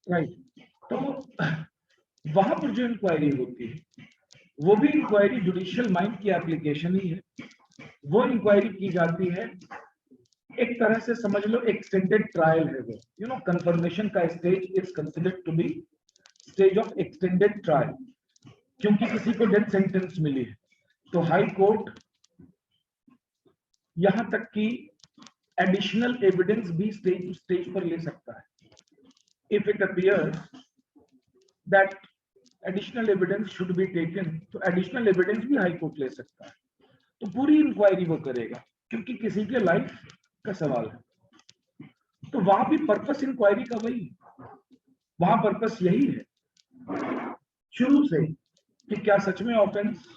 Right. तो वहां पर जो इंक्वायरी होती है वो भी इंक्वायरी जुडिशियल माइंड की एप्लीकेशन ही है। वो इंक्वायरी की जाती है, एक तरह से समझ लो एक्सटेंडेड ट्रायल है वो, कंफर्मेशन का stage is considered to be stage of extended trial, क्योंकि किसी को डेथ सेंटेंस मिली है तो हाई कोर्ट यहां तक कि एडिशनल एविडेंस भी स्टेज टू स्टेज पर ले सकता है। If it appears that additional evidence should be taken, तो एडिशनल एविडेंस भी हाई कोर्ट ले सकता है। तो पूरी इंक्वायरी वो करेगा, क्योंकि किसी के लाइफ का सवाल है। तो वहां भी पर्पस इंक्वायरी का वही, वहां पर्पस यही है शुरू से कि क्या सच में ऑफेंस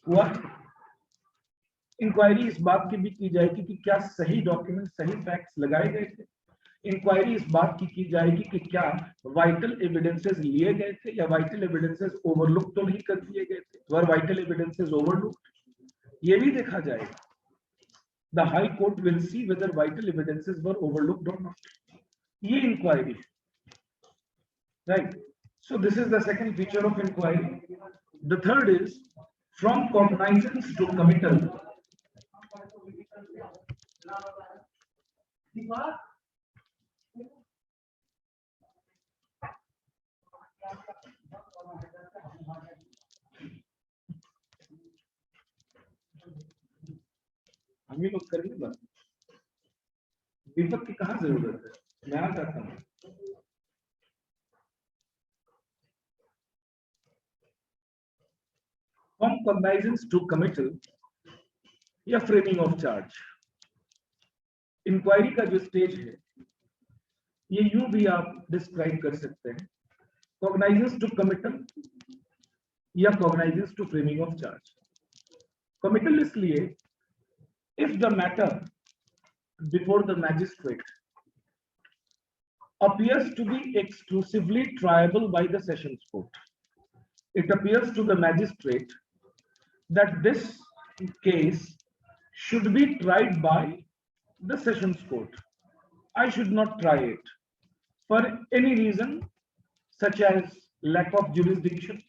हुआ। इंक्वायरी इस बात की भी की जाएगी कि क्या सही डॉक्यूमेंट सही फैक्ट्स लगाए गए थे। इंक्वायरी इस बात की जाएगी कि क्या वाइटल एविडेंसेस लिए गए थे या वाइटल एविडेंसेस ओवरलुक तो नहीं कर दिए गए थे। वर वाइटल एविडेंसेस ओवरलुक, ये भी देखा जाएगा। The High Court will see whether vital evidences were overlooked or not. ये inquiry, right? So this is the second feature of inquiry. The third is from cognizance to committal. हम ही लोग करेंगे बात, दीपक की कहाँ जरूरत है, मैं आ जाता हूँ। From cognizance to committal या framing of charge, इंक्वायरी का जो स्टेज है ये यूं भी आप डिस्क्राइब कर सकते हैं, cognizance to committal या cognizance to framing of charge। committal इसलिए if the matter before the magistrate appears to be exclusively triable by the sessions court, it appears to the magistrate that this case should be tried by the sessions court. I should not try it for any reason such as lack of jurisdiction,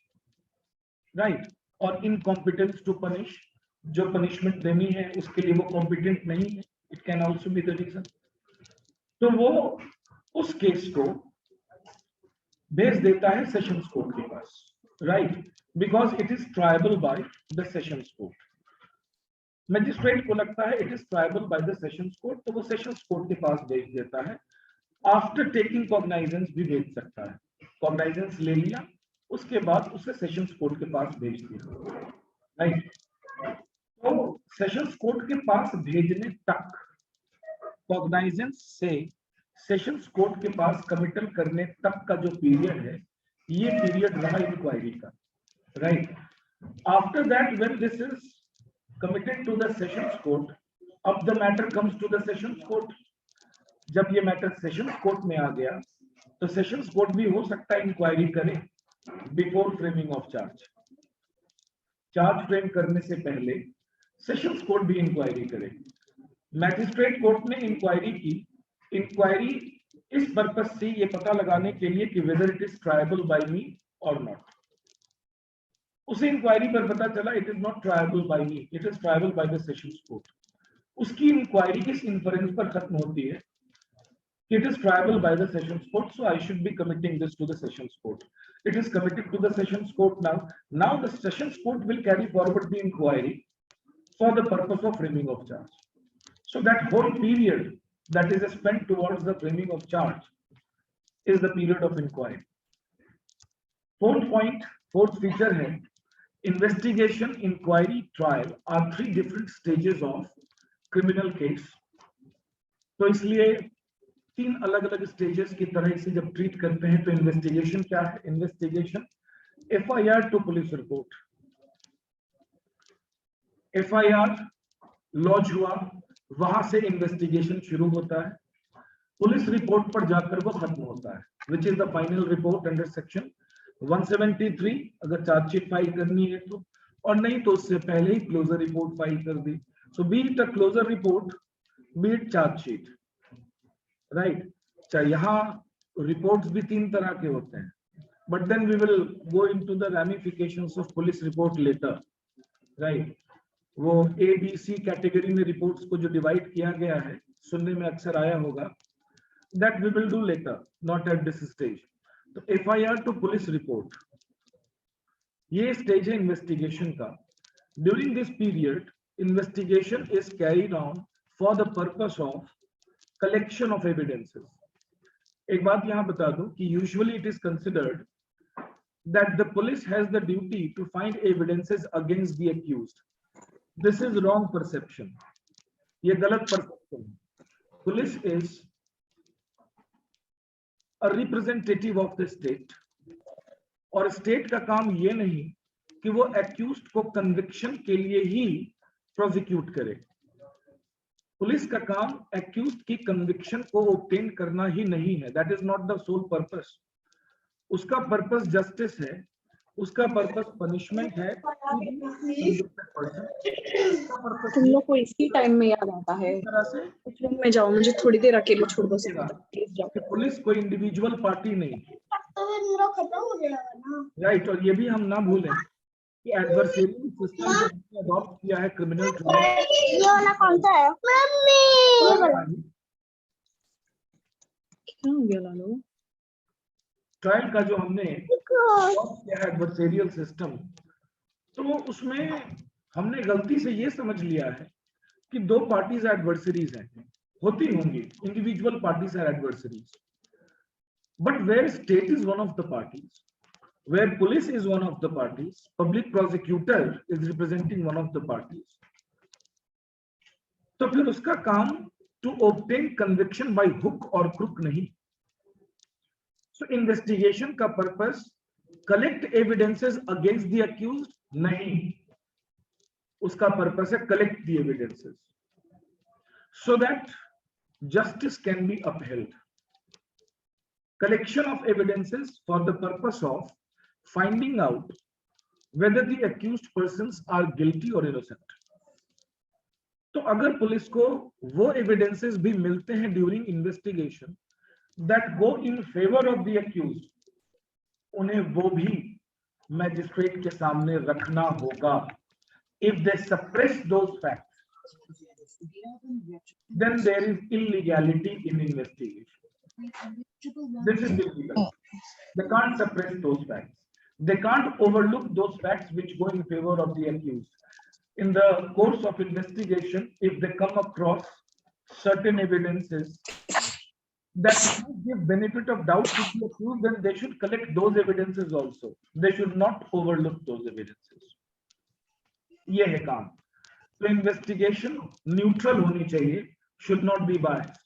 right, or incompetence to punish, जो punishment देनी है उसके लिए वो competent नहीं है, it can also be the reason। तो वो उस केस को भेज देता है सेशंस कोर्ट के पास, right, because it is triable by the sessions court. Magistrate को लगता है it is triable by the sessions court, तो वो सेशंस कोर्ट के पास भेज देता है। आफ्टर टेकिंग कॉग्नाइजेंस भी भेज सकता है, कॉग्नाइजेंस ले लिया उसके बाद उसे सेशंस कोर्ट के पास भेज दिया, राइट। तो सेशंस कोर्ट के पास भेजने तक, कॉग्नाइजेंस से सेशंस कोर्ट के पास कमिटल करने तक का जो पीरियड है ये पीरियड रहा इंक्वायरी का, right. After that when this is committed to the sessions court, अब the matter comes to the sessions court. जब ये मैटर सेशंस कोर्ट में आ गया तो सेशंस कोर्ट भी हो सकता है इंक्वायरी करे before framing of charge. Charge frame करने से पहले सेशंस कोर्ट भी इंक्वायरी करे। मैजिस्ट्रेट कोर्ट ने इंक्वायरी की, इंक्वायरी इस पर्पस से ये पता लगाने के लिए कि whether it is triable by me or not. उसे इंक्वायरी पर पता चला it is not triable by me, it is triable by the sessions court. उसकी इंक्वायरी किस इन्फरेंस पर खत्म होती है, it is triable by the sessions court, so I should be committing this to the sessions court. It is committed to the sessions court now. Now the sessions court will carry forward the inquiry for the purpose of framing of charge. So that whole period that is spent towards the framing of charge is the period of inquiry. Fourth point, fourth feature है investigation, inquiry, trial are three different stages of criminal case. तो इसलिए तीन अलग अलग stages की तरह से जब ट्रीट करते हैं तो इन्वेस्टिगेशन क्या है, investigation FIR to police report, FIR launch हुआ वहां से इन्वेस्टिगेशन शुरू होता है, पुलिस रिपोर्ट पर जाकर वो खत्म होता है, विच is the final report under section 173 अगर चार्जशीट फाइल करनी है तो, और नहीं तो उससे पहले ही क्लोजर रिपोर्ट फाइल कर दी। So be it a closure report, be it chargesheet, right. चाहे यहाँ रिपोर्ट्स भी 3 तरह के होते हैं, but then we will go into the ramifications of police report later, right. वो ए बी सी कैटेगरी में रिपोर्ट्स को जो डिवाइड किया गया है, सुनने में अक्सर आया होगा, that we will do later, not at this stage. तो एफआईआर टू पुलिस रिपोर्ट, ये स्टेज है इन्वेस्टिगेशन का। During this period investigation is carried on for the purpose of collection of evidences. एक बात यहां बता दूं कि usually it is considered that the police has the duty to find evidences against the accused. This is wrong perception, ये गलत perception है। Police is a representative of the state, और स्टेट का काम ये नहीं कि वो एक्यूज्ड को कन्विक्शन के लिए ही प्रोसिक्यूट करे। पुलिस का काम एक्यूज्ड की कन्विक्शन को ऑब्टेन करना ही नहीं है, that is not the sole purpose. उसका पर्पस जस्टिस है, उसका पर्पस पनिशमेंट है। तुम लोग को इसी टाइम में याद आता है, तरह से कुछ रूम में जाओ, मुझे थोड़ी देर अकेले छोड़ दो, प्लीज जाओ। पुलिस कोई इंडिविजुअल पार्टी नहीं, राइट। और ये भी हम ना भूलें कि एडवर्सरियल सिस्टम जो हमने अडॉप्ट किया है क्रिमिनल ट्रायल, ये वाला कौन सा है? मम्मी क्या हो गया लालो? ट्रायल का जो हमने अडॉप्ट किया है एडवर्सरियल सिस्टम, तो उसमें हमने गलती से ये समझ लिया है कि 2 पार्टीज एडवर्सरीज हैं, होती होंगी, individual parties are adversaries, but where state is one of the parties, where police is one of the parties, public prosecutor is representing one of the parties, तो फिर उसका काम to obtain conviction by hook or crook नहीं। So investigation का purpose collect evidences against the accused नहीं, उसका purpose है collect the evidences so that justice can be upheld। Collection of evidences for the purpose of finding out whether the accused persons are guilty or innocent। तो अगर police को वो evidences भी मिलते हैं during investigation that go in favor of the accused, उन्हें वो भी magistrate के सामने रखना होगा। If they suppress those facts, then there is illegality in investigation। This is illegal. They can't suppress those facts. They can't overlook those facts which go in favor of the accused. In the course of investigation, if they come across certain evidences that give benefit of doubt to the accused, then they should collect those evidences also. They should not overlook those evidences. ये है काम। तो investigation neutral होनी चाहिए, should not be biased।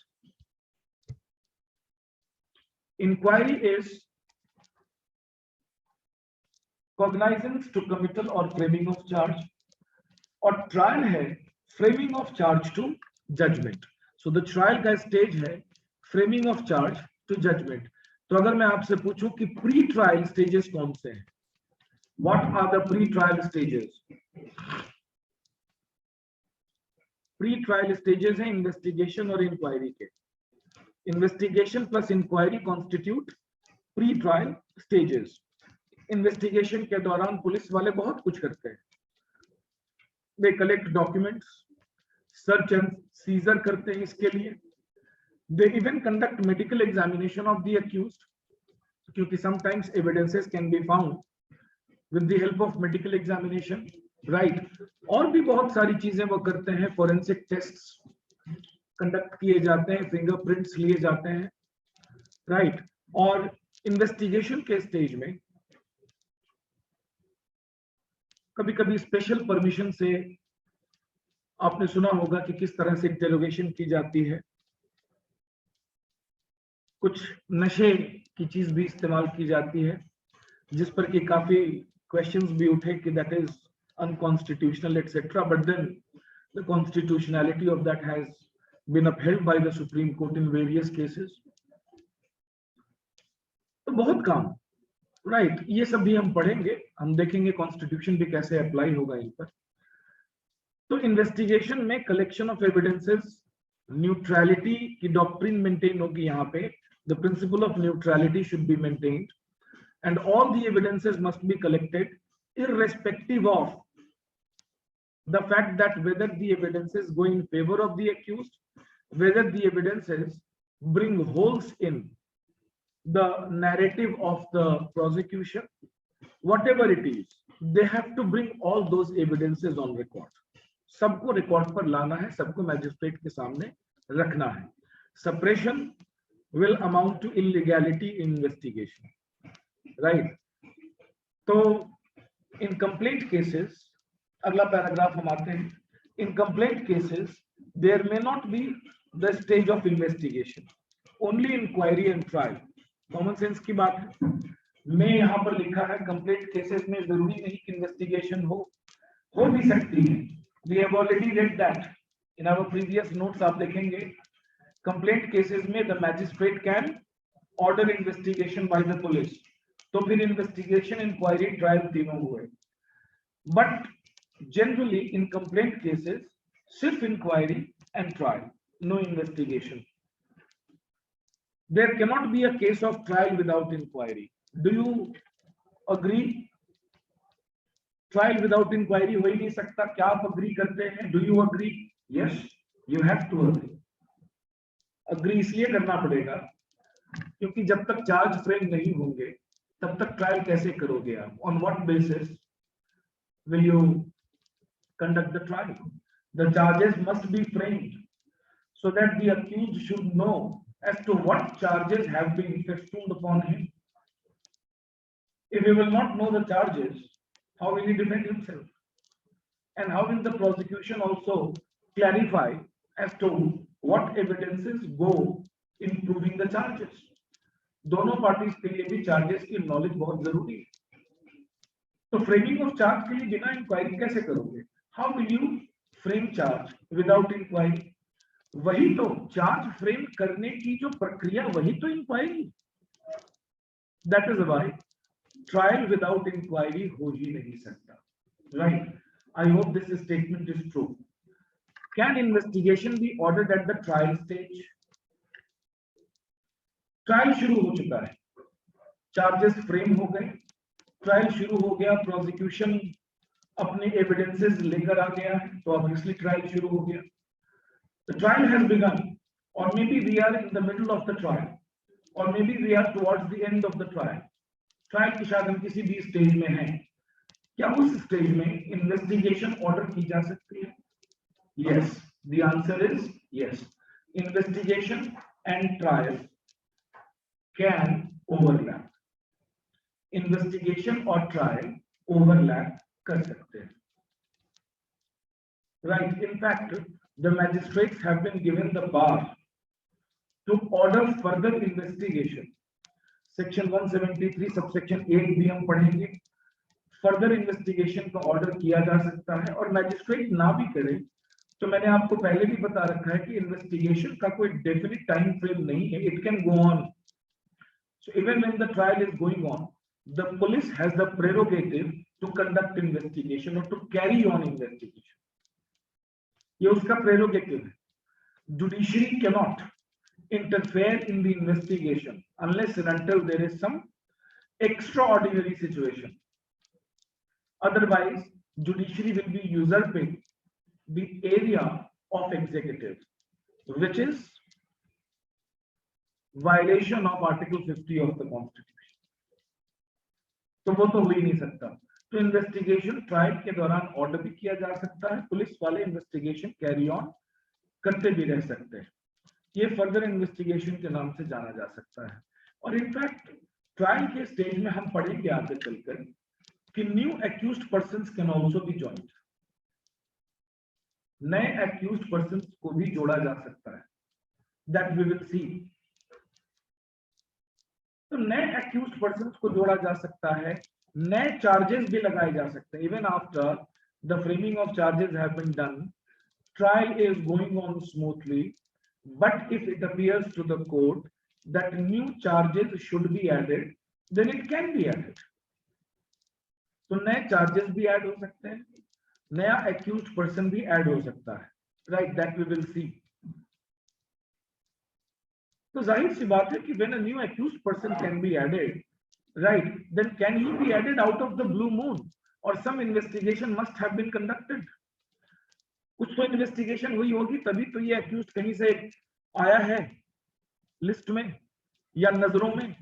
Inquiry is cognizance to committal or framing of charge, और trial है framing of charge to judgment। So the trial का stage है framing of charge to judgment। तो अगर मैं आपसे पूछूं कि प्री ट्रायल स्टेजेस कौन से हैं, what are the pre trial stages? Pre trial stages हैं इन्वेस्टिगेशन और इंक्वायरी के। Investigation plus inquiry constitute pre trial stages. Investigation के दौरान पुलिस वाले बहुत कुछ करते हैं। They collect documents, search and seizure करते हैं इसके लिए। They even conduct medical examination of the accused, क्योंकि sometimes evidences can be found with the help of medical examination, right. और भी बहुत सारी चीजें वो करते हैं। फोरेंसिक टेस्ट्स कंडक्ट किए जाते हैं, फिंगरप्रिंट्स लिए जाते हैं, राइट। और इन्वेस्टिगेशन के स्टेज में कभी कभी स्पेशल परमिशन से, आपने सुना होगा कि किस तरह से इंटेरोगेशन की जाती है। कुछ नशे की चीज भी इस्तेमाल की जाती है, जिस पर कि काफी क्वेश्चंस भी उठे कि that is unconstitutional etcetera, but then the constitutionality of that has been upheld by the Supreme Court in various cases। तो बहुत काम, राइट। ये सब भी हम पढ़ेंगे, हम देखेंगे कॉन्स्टिट्यूशन भी कैसे अप्लाई होगा इन पर। तो इन्वेस्टिगेशन में कलेक्शन ऑफ एविडेंसेस, न्यूट्रलिटी की डॉक्ट्रिन मेंटेन होगी यहाँ पे, The principle of neutrality should be maintained, and all the evidences must be collected irrespective of the fact that whether the evidences go in favor of the accused, whether the evidences bring holes in the narrative of the prosecution, whatever it is, they have to bring all those evidences on record. सबको record पर लाना है, सबको magistrate के सामने रखना है. Suppression will amount to illegality in investigation, right? तो in complaint cases, अगला पैराग्राफ हम आते हैं. In complaint cases, there may not be the stage of investigation, only inquiry and trial. Common sense की बात है. मैं यहाँ पर लिखा है कंप्लेंट केसेस में जरूरी नहीं कि इन्वेस्टिगेशन हो भी सकती है. We have already read that in our previous notes. आप देखेंगे कंप्लेंट केसेस में the magistrate can order investigation by the police. तो फिर इन्वेस्टिगेशन, इंक्वायरी, ट्रायल तीनों हुए. But generally in complaint cases सिर्फ inquiry and trial, no investigation. There cannot be a case of trial without inquiry. Do you agree? Trial without inquiry हो ही नहीं सकता. क्या आप agree करते हैं? Do you agree? Yes, you have to agree. Agree इसलिए करना पड़ेगा क्योंकि जब तक चार्ज फ्रेम नहीं होंगे तब तक ट्रायल कैसे करोगे आप? On what basis will you conduct the trial? The charges must be framed so that the accused should know as to what charges have been festooned upon him. If he will not know the charges, how will he defend himself? And how will the prosecution also clarify as to what evidences go in proving the charges? दोनों parties के लिए भी charges की knowledge बहुत जरूरी है. तो framing of charge के लिए बिना इंक्वायरी कैसे करोगे? How will you frame charge without inquiry? वही तो चार्ज फ्रेम करने की जो प्रक्रिया, वही तो inquiry. That is why trial without inquiry हो ही नहीं सकता, right? I hope this statement is true. Can investigation be ordered at the trial stage? Trial शुरू हो चुका है, चार्जेस फ्रेम हो गए, ट्रायल शुरू हो गया, प्रोसिक्यूशन अपने एविडेंसेस लेकर आ गया है, तो ऑब्वियसली ट्रायल शुरू हो गया. The trial has begun, or maybe we are in the middle of the trial, or maybe we are towards the end of the trial. Trial की शायद हम किसी भी स्टेज में हैं. क्या उस स्टेज में इन्वेस्टिगेशन ऑर्डर की जा सकती है? Yes, the answer is yes. Investigation and trial can overlap. Investigation और trial overlap कर सकते हैं. Right. In fact, the magistrates have been given the power to order further investigation. Section 173 subsection 8 भी हम पढ़ेंगे. फर्दर इन्वेस्टिगेशन का order किया जा सकता है, और मैजिस्ट्रेट ना भी करे तो मैंने आपको पहले भी बता रखा है कि इन्वेस्टिगेशन का कोई डेफिनिट टाइम फ्रेम नहीं है. It can go on. So even when the trial is going on, the police has the prerogative to conduct investigation or to carry on investigation. ये उसका प्रेरोगेटिव है. Judiciary cannot interfere in the investigation unless and until there is some extraordinary situation. Otherwise judiciary will be usurping the area of executive, which is violation of article 50 of the constitution. तो वो तो हो ही नहीं सकता. तो investigation trial के दौरान ऑर्डर भी किया जा सकता है, पुलिस वाले इन्वेस्टिगेशन कैरी ऑन करते भी रह सकते हैं. ये फर्दर इन्वेस्टिगेशन के नाम से जाना जा सकता है. और इनफैक्ट ट्रायल के स्टेज में हम पढ़ेंगे आगे चलकर कि new accused persons can also be joined. नए एक्यूज्ड पर्संस को भी जोड़ा जा सकता है. That we will see. तो नए एक्यूज्ड पर्संस को जोड़ा जा सकता है, नए चार्जेस भी लगाए जा सकते हैं. Even after the framing of charges have been done, trial is going on smoothly, but if it appears to the court that new charges should be added, then it can be added. तो नए charges भी add हो सकते हैं, नया accused person भी add हो सकता है, right? That we will see. तो जाहिर सी बात है कि when a new accused person can be added, right, then can he be added out of the blue moon, or some investigation must have been conducted. कुछ तो investigation हुई होगी तभी तो ये accused कहीं से आया है लिस्ट में या नजरों में,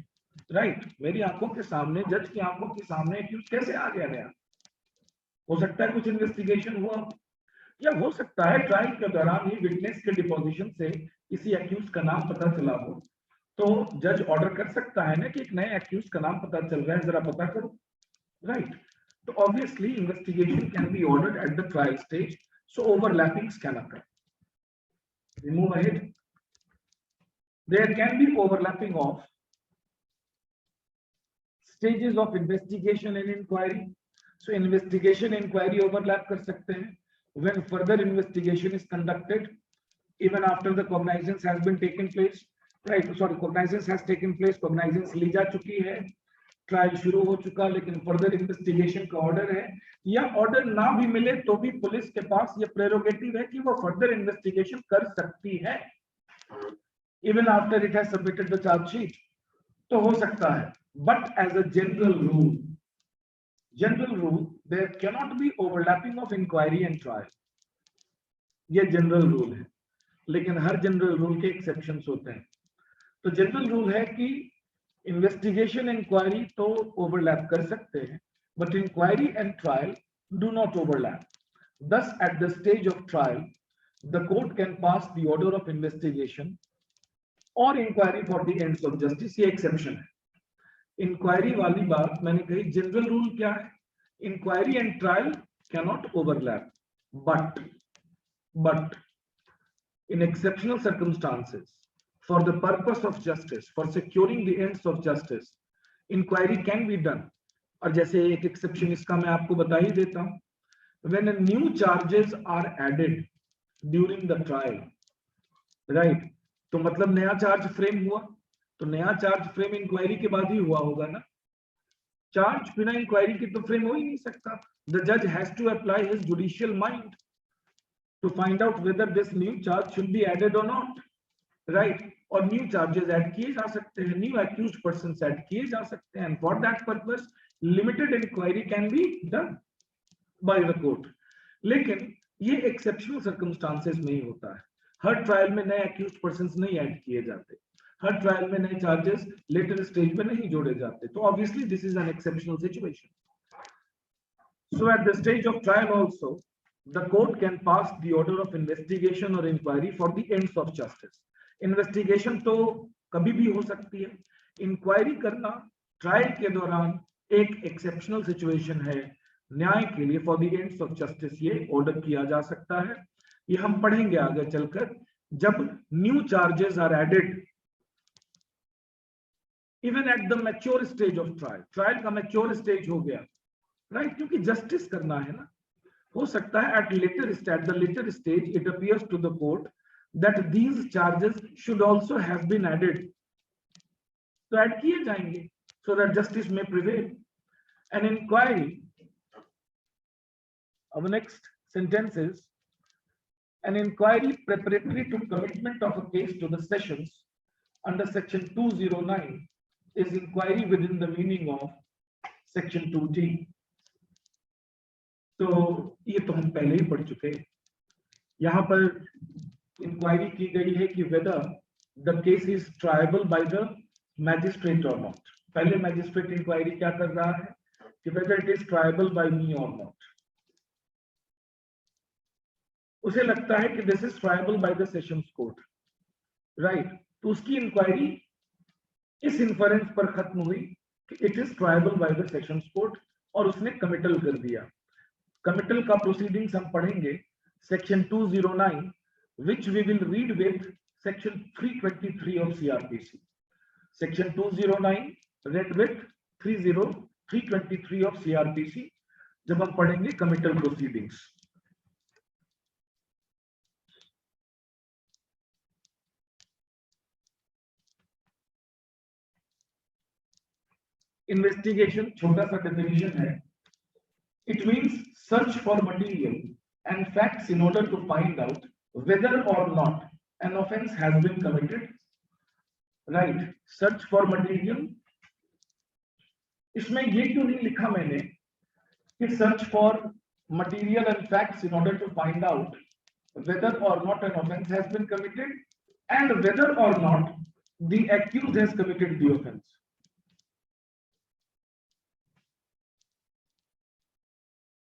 राइट। मेरी आंखों के सामने, जज की आंखों के सामने accused कैसे आ गया नया? हो सकता है कुछ इन्वेस्टिगेशन हुआ, या हो सकता है ट्रायल के दौरान ही विटनेस के डिपोजिशन से किसी एक्यूज का नाम पता चला हो, तो जज ऑर्डर कर सकता है ना कि एक नए एक्यूज का नाम पता चल रहा है, जरा पता करो, राइट। तो obviously investigation can be ordered at the trial stage, so overlappings can occur. We move ahead. There can be overlapping of stages of investigation and inquiry. So investigation inquiry overlap कर सकते हैं when further investigation is conducted even after the cognizance has been taken place, right? Sorry, cognizance has taken place, cognizance ली जा चुकी है, trial शुरू हो चुका, लेकिन फर्दर इन्वेस्टिगेशन का ऑर्डर है, या ऑर्डर ना भी मिले तो भी पुलिस के पास ये प्रेरोगेटिव है कि वो फर्दर इन्वेस्टिगेशन कर सकती है even after it has submitted the chargesheet. तो हो सकता है, but as a general rule there cannot be overlapping of inquiry and trial. ये जनरल रूल है, लेकिन हर जनरल रूल के एक्सेप्शंस होते हैं। तो जनरल रूल है कि इन्वेस्टिगेशन इंक्वायरी तो ओवरलैप कर सकते हैं, but inquiry and trial do not overlap. Thus at the stage of trial the court can pass the order of investigation or inquiry for the ends of justice। ये exception है। Inquiry वाली बात मैंने कही, general rule क्या है? Inquiry and trial cannot overlap, but in exceptional circumstances, for the purpose of justice, for securing the ends of justice, inquiry can be done। और जैसे एक एक्सेप्शन इसका मैं आपको बता ही देता हूं, when new charges are added during the trial, right, तो मतलब नया चार्ज फ्रेम हुआ, तो नया चार्ज फ्रेम इंक्वायरी के बाद ही हुआ होगा ना। चार्ज बिना इंक्वायरी के तो फ्रेम हो ही नहीं सकता। द जज has to apply his judicial mind to find out whether this new charge should be added or not, right? और new charges add किए जा सकते हैं, new accused persons add किए जा सकते हैं, and for that purpose limited inquiry can be done by the court। लेकिन ये exceptional circumstances में ही होता है। हर ट्रायल में नए accused persons नहीं add किए जाते, हर ट्रायल में नए charges later stage में नहीं जोड़े जाते, तो obviously this is an exceptional situation। So at the stage of trial also the court can pass the order of investigation or inquiry for the ends of justice। Investigation तो कभी भी हो सकती है, इंक्वायरी करना ट्रायल के दौरान एक एक्सेप्शनल सिचुएशन है, न्याय के लिए for the ends of justice ये ऑर्डर किया जा सकता है। ये हम पढ़ेंगे आगे चलकर, जब new charges are added even at the mature stage of trial. Trial का मैच्योर स्टेज हो गया, राइट, क्योंकि जस्टिस करना है ना। हो सकता है at the later stage it appears to the court that these charges should also have been added, तो ऐड किए जाएंगे so that justice may prevail। An inquiry, our next sentence is, an inquiry preparatory to commitment of a case to the sessions under section 209 is inquiry within the meaning of section 2D। तो ये तो हम पहले ही पढ़ चुके हैं। यहाँ पर इंक्वायरी की गई है कि whether the case is triable by the magistrate or not। पहले मैजिस्ट्रेट इंक्वायरी क्या कर रहा है कि whether it is triable by me or not। उसे लगता है कि this is triable by the sessions court, right, तो उसकी इंक्वायरी इस इन्फरेंस पर खत्म हुई कि it is triable by the sessions court, और उसने कमिटल कर दिया। कमिटल का प्रोसीडिंग्स हम पढ़ेंगे section 209 which we will read with section 323 of CRPC। section 209 read with 323 of CRPC जब हम पढ़ेंगे कमिटल प्रोसीडिंग्स। इन्वेस्टिगेशन छोटा सा डेफिनेशन है, it means search for material and facts in order to find out whether or not an offense has been committed। Right, search for material. इसमें ये क्यों नहीं लिखा मैंने कि search for material and facts in order to find out whether or not an offense has been committed and whether or not the accused has committed the offense.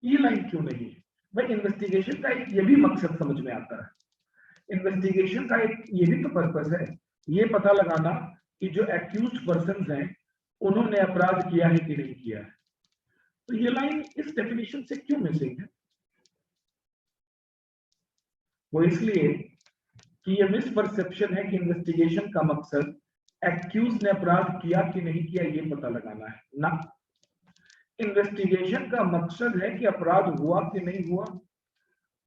ये line क्यों नहीं? भाई इन्वेस्टिगेशन का एक ये भी मकसद समझ में आता है। इन्वेस्टिगेशन का एक ये भी तो पर्पस है, ये पता लगाना कि जो एक्यूज्ड पर्सन्स हैं उन्होंने अपराध किया है कि नहीं किया है। तो ये लाइन इस डेफिनेशन से क्यों मिसिंग है? वो इसलिए कि ये मिसपरसेप्शन है कि इन्वेस्टिगेशन का मकसद एक्यूज ने अपराध किया कि नहीं किया ये पता लगाना है ना। इन्वेस्टिगेशन का मकसद है कि अपराध हुआ कि नहीं हुआ,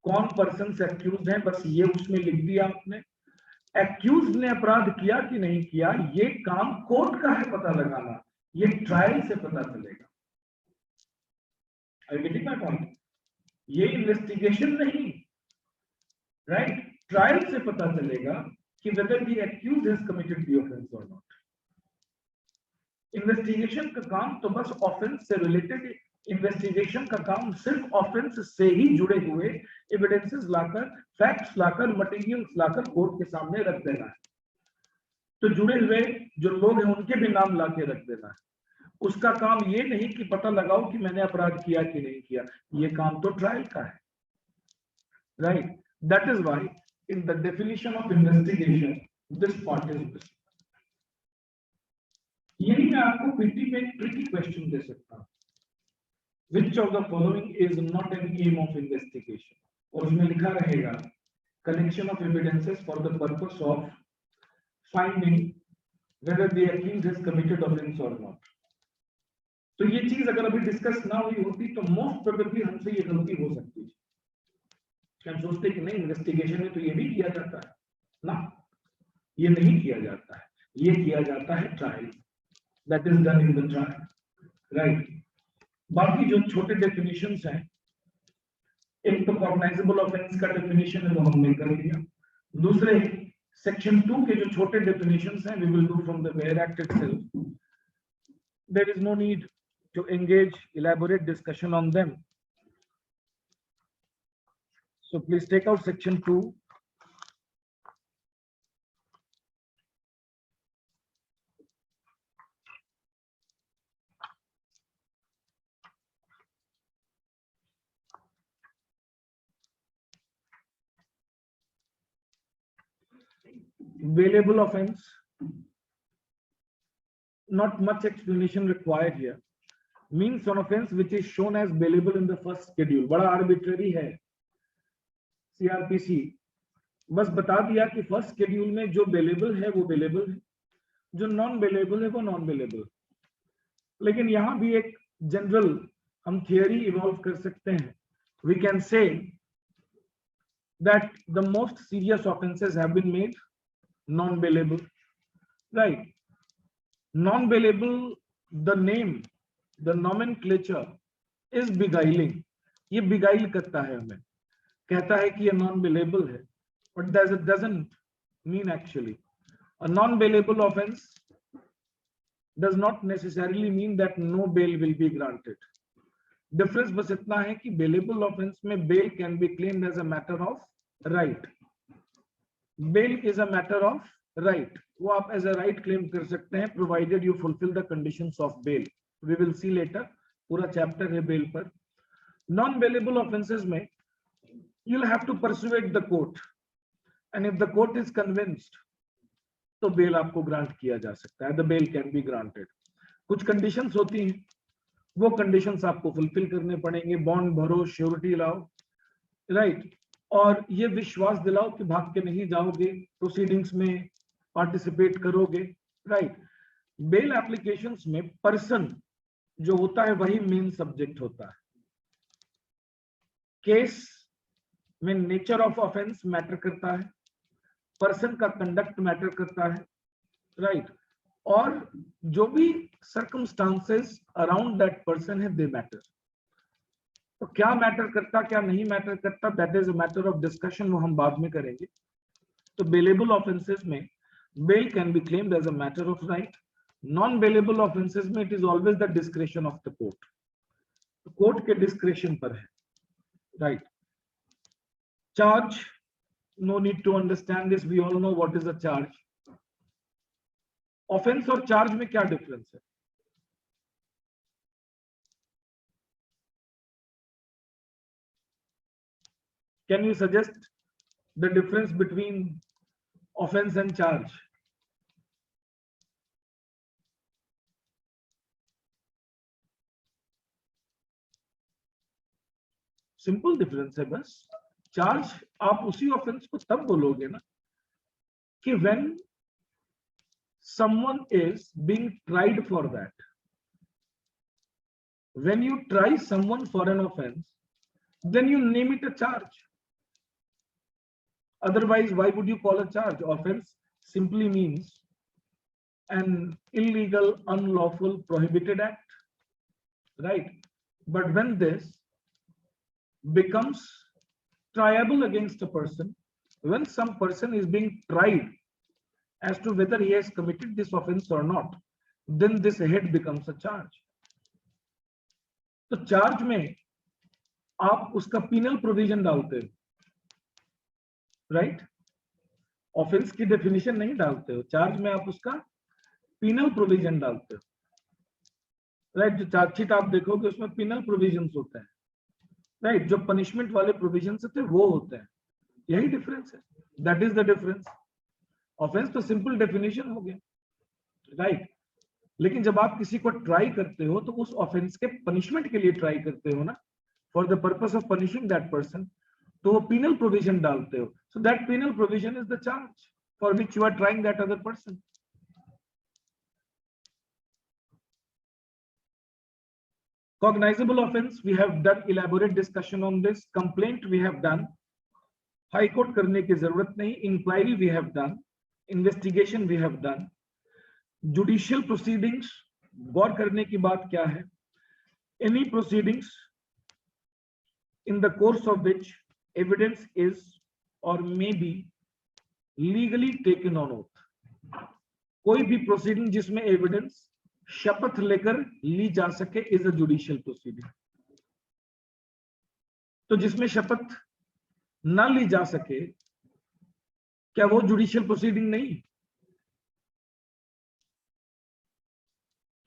कौन पर्सन एक्यूज है, बस ये उसमें लिख दिया आपने। एक्यूज ने अपराध किया कि नहीं किया ये काम कोर्ट का है पता लगाना, ये ट्रायल से पता चलेगा। Are you getting my point? ये इन्वेस्टिगेशन नहीं, राइट, ट्रायल से पता चलेगा कि whether the accused has committed the offense or not. Investigation का काम तो बस ऑफेंस से रिलेटेड, इन्वेस्टिगेशन का काम सिर्फ ऑफेंस से ही जुड़े हुए एविडेंसेस लाकर, फैक्ट्स लाकर, मटेरियल्स लाकर कोर्ट के सामने रख देना है। तो जुड़े हुए जो लोग हैं उनके भी नाम लाके रख देना है। उसका काम ये नहीं कि पता लगाओ कि मैंने अपराध किया कि नहीं किया, ये काम तो ट्रायल का है, right. That is why in the definition of investigation this part is missing. यही मैं आपको पीटी में एक ट्रिकी क्वेश्चन दे सकता हूं, which of the following is not an aim of investigation, और उसमें लिखा रहेगा collection of evidences for the purpose of finding whether the accused has committed offense or not. तो ये चीज अगर अभी डिस्कस ना हुई होती तो मोस्ट प्रोबेबली हमसे ये गलती हो सकती थी। हम सोचते कि नहीं इन्वेस्टिगेशन में तो ये भी किया जाता है ना, ये नहीं किया जाता है, ये किया जाता है trial, that is done in the trial, right. बाकी जो छोटे डेफिनेशंस हैं, एक तो कॉग्नाइजेबल ऑफेंस का डेफिनेशन है वो हमने कर लिया। दूसरे सेक्शन 2 के जो छोटे डेफिनेशंस हैं we will do from the bare act itself, there is no need to engage elaborate discussion on them. So please take out section 2. Bailable offense. Not much explanation required here. Means an offense which is shown as bailable in the first schedule. बड़ा arbitrary है CRPC, बस बता दिया कि first schedule में जो bailable है वो बेलेबल है, जो नॉन बेलेबल है वो नॉन बेलेबल। लेकिन यहां भी एक जनरल हम थियरी इवॉल्व कर सकते हैं। We can say that the most serious offences have been made non bailable, right. Non bailable, the name, the nomenclature is beguiling, ये बिगाइल करता है, हमें कहता है कि ये नॉन बेलेबल है, but that doesn't mean actually a non bailable offense does not necessarily mean that no bail will be granted. Difference बस इतना है कि bailable offense में bail can be claimed as a matter of right. Bail is a matter of right. वो आप as a right claim कर सकते हैं provided you fulfill the conditions of bail. We will see later. पूरा chapter है bail पर। Non bailable offenses में you'll have to persuade the court, and if the court is convinced तो bell आपको grant किया जा सकता है, the bail can be granted. कुछ कंडीशंस होती हैं, वो कंडीशंस आपको फुलफिल करने पड़ेंगे, बॉन्ड भरो, श्योरिटी लाओ, राइट, और ये विश्वास दिलाओ कि भाग के नहीं जाओगे, प्रोसीडिंग्स में पार्टिसिपेट करोगे, राइट। बेल एप्लीकेशंस में पर्सन जो होता है वही मेन सब्जेक्ट होता है। केस में नेचर ऑफ ऑफेंस मैटर करता है, पर्सन का कंडक्ट मैटर करता है, राइट, और जो भी सर्कमस्टांसेस अराउंड दैट पर्सन है दे मैटर। तो क्या मैटर करता क्या नहीं मैटर करता, that is a matter of discussion, वो हम बाद में करेंगे। तो बेलेबल ऑफेंसेस में bail can be claimed as a matter of right. Non-bailable offenses में it is always the discretion of the court. Court के discretion पर है, right? Charge, no need to understand this. We all know what is a charge. Offense और charge में क्या difference है? Can you suggest the difference between offense and charge? Simple difference है बस. Charge आप उसी ऑफेंस को तब बोलोगे ना कि when someone is being tried for that. When you try someone for an offense, then you name it a charge. Otherwise, why would you call a charge? Offense simply means an illegal, unlawful, prohibited act, right? But when this becomes triable against a person, when some person is being tried as to whether he has committed this offense or not, then this head becomes a charge. तो charge में आप उसका penal provision डालते हो, right? Offence की definition नहीं डालते हो, चार्ज में आप उसका पिनल प्रोविजन डालते हो, राइट? जो चार्जशीट आप देखोगे उसमें पिनल प्रोविजंस होते हैं, राइट? जो पनिशमेंट वाले प्रोविजंस होते हैं वो होते हैं. यही डिफरेंस है, that is the difference. Offence तो सिंपल डेफिनेशन हो गया, राइट? लेकिन जब आप किसी को ट्राई करते हो तो उस ऑफेंस के पनिशमेंट के लिए ट्राई करते हो ना, for the purpose of punishing that person, तो वो पिनल प्रोविजन डालते हो. So that penal provision is the charge for which you are trying that other person. Cognizable offense, we have done elaborate discussion on this. Complaint we have done. High court करने की जरूरत नहीं. Inquiry we have done. Investigation we have done. Judicial proceedings, गौर करने की बात क्या है? Any proceedings in the course of which evidence is or may be legally taken on oath. कोई भी proceeding जिसमें evidence शपथ लेकर ली जा सके इज अ जुडिशियल प्रोसीडिंग. तो जिसमें शपथ ना ली जा सके क्या वो जुडिशियल प्रोसीडिंग नहीं?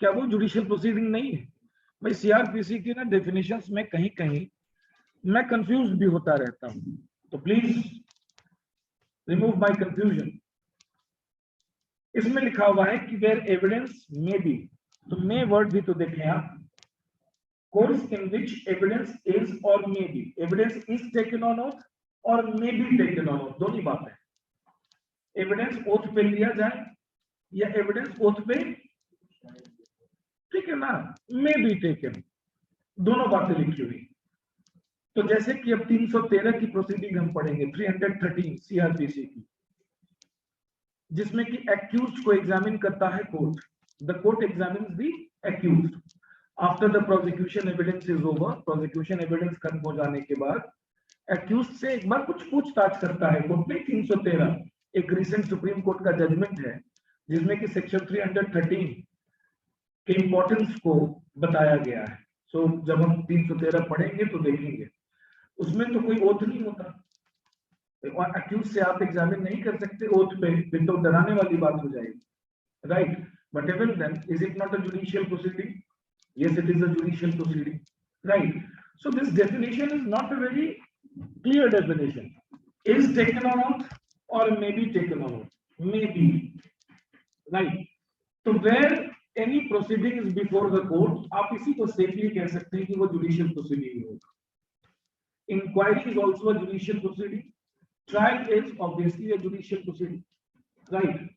क्या वो जुडिशियल प्रोसीडिंग नहीं है? भाई सीआरपीसी की ना डेफिनेशंस में कहीं कहीं मैं कंफ्यूज भी होता रहता हूं, तो प्लीज रिमूव माय कंफ्यूजन. इसमें लिखा हुआ है कि वेयर एविडेंस मे बी, तो मे वर्ड भी तो देखें आप. Course in which evidence is or may be. Evidence is taken on oath or may be taken on oath, दोनों बात है. एविडेंस ओथ पे लिया जाए या एविडेंस ओथ पे, ठीक है ना, मे बी टेकन, दोनों बातें लिखी हुई. तो जैसे कि अब 313 की प्रोसीडिंग हम पढ़ेंगे, 313 सीआरपीसी की, जिसमें कि एक्यूज्ड को एग्जामिन करता है court. The court examines the accused after the prosecution evidence is over. Prosecution evidence खत्म हो जाने के बाद एक्यूज्ड से एक बार कुछ पूछताछ करता है कोर्ट में. 313 एक रिसेंट सुप्रीम कोर्ट का जजमेंट है जिसमें कि सेक्शन 313 के इंपॉर्टेंस को बताया गया है. सो जब हम 313 पढ़ेंगे तो देखेंगे उसमें तो कोई ओथ नहीं होता, एक्यूज से आप एग्जामिन नहीं कर सकते ओथ पे, फिर तो डराने वाली बात हो जाएगी, right? But even then is it not a judicial proceeding? Yes, it is a judicial proceeding, right? So this definition is not a very clear definition. Is taken on oath or may be taken on oath, may be, right? तो where any proceeding is before the court, आप इसी को safely कह सकते हैं कि वो judicial proceeding होगा. Inquiry is also a judicial proceeding. Trial is obviously a judicial proceeding, right?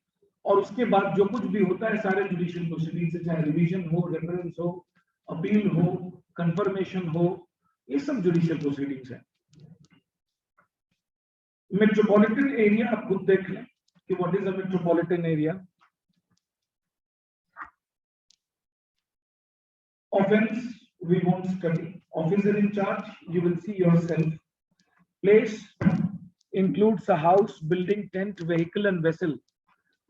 और उसके बाद जो कुछ भी होता है सारे जुडिशियल प्रोसीडिंग से, चाहे रिवीजन हो, रेफरेंस हो, अपील हो, कंफर्मेशन हो, ये सब जुडिशियल प्रोसीडिंग्स है. मेट्रोपॉलिटन एरिया आप खुद देख लें कि what is a metropolitan area. Offense we won't study. Officer in charge you will see yourself. Place includes a house, building, tent, vehicle and vessel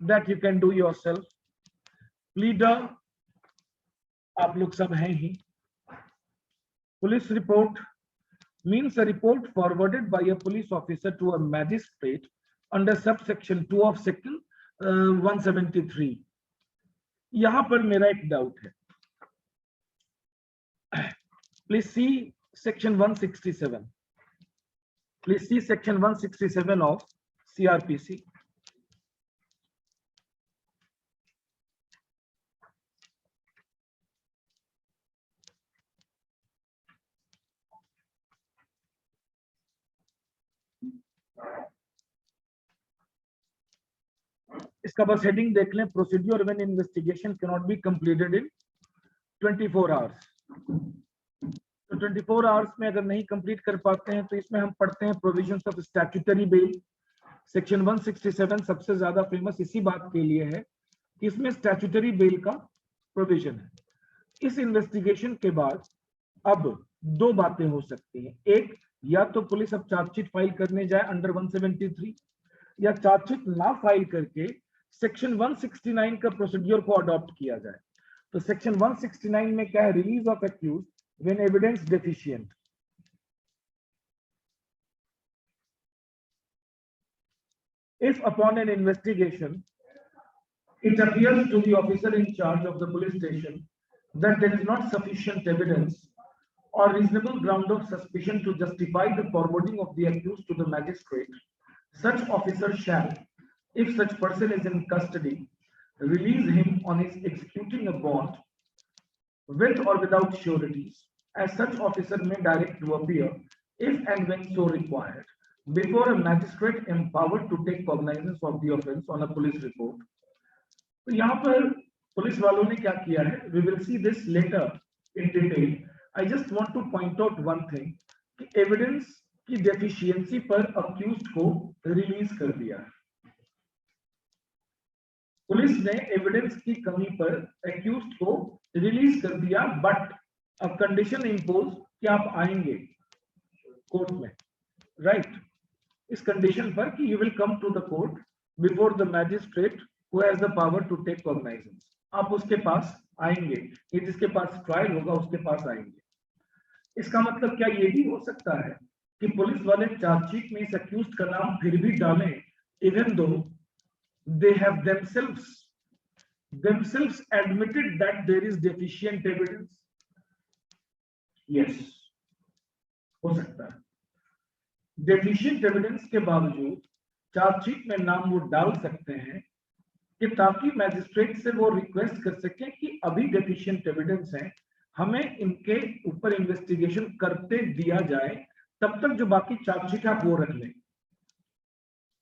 that you can do yourself. Pleader, आप लोग सब हैं ही. Police report means a report forwarded by a police officer to a magistrate under subsection 2 of section 173. यहां पर मेरा एक doubt है. Please see section 167. Please see section 167 of CRPC. इसका बस हेडिंग देख लें. Procedure when investigation can not be completed in 24 hours. तो 24 आवर्स में अगर नहीं कंप्लीट कर पाते हैं तो इसमें हम पढ़ते हैं provisions of statutory bail. Section 167 सबसे ज्यादा फेमस इसी बात के लिए है कि इसमें स्टैट्यूटरी बेल का प्रोविजन है. इस इन्वेस्टिगेशन के बाद अब दो बातें हो सकती हैं. एक, या तो पुलिस अब चार्जशीट फाइल करने जाए अंडर 173, या चार्जशीट ना फाइल करके सेक्शन 169 का प्रोसीड्यूर को अडॉप्ट किया जाए. तो सेक्शन 169 में क्या है? Release of accused when evidence deficient. If upon an investigation it appears to the officer in charge of the police station that there is not sufficient evidence or reasonable ground of suspicion to justify the forwarding of the accused to the magistrate, such officer shall, if such person is in custody, release him on his executing a bond with or without sureties, as such officer may direct to appear, if and when so required, before a magistrate empowered to take cognizance of the offence on a police report. तो यहाँ पर police वालों ने क्या किया है? We will see this later in detail. I just want to point out one thing कि evidence की डेफिशिएंसी पर अक्यूज्ड को रिलीज कर दिया. पुलिस ने एविडेंस की कमी पर अक्यूज्ड को रिलीज कर दिया, बट अब कंडीशन इंपोज कि आप आएंगे कोर्ट में, राइट? इस कंडीशन पर कि you will come to the court before the magistrate who has the power to take cognizance. आप उसके पास आएंगे, ये जिसके पास ट्रायल होगा उसके पास आएंगे. इसका मतलब क्या ये भी हो सकता है कि पुलिस वाले चार्जशीट में इस अक्यूज्ड का नाम फिर भी डालें, even though they have themselves admitted that there is deficient evidence? Yes, हो सकता है. डेफिशिएंट एविडेंस के बावजूद चार्जशीट में नाम वो डाल सकते हैं कि ताकि मैजिस्ट्रेट से वो रिक्वेस्ट कर सके कि अभी डेफिशिएंट एविडेंस है, हमें इनके ऊपर इन्वेस्टिगेशन करते दिया जाए, तब तक जो बाकी चार्जशीट आप वो रख लें,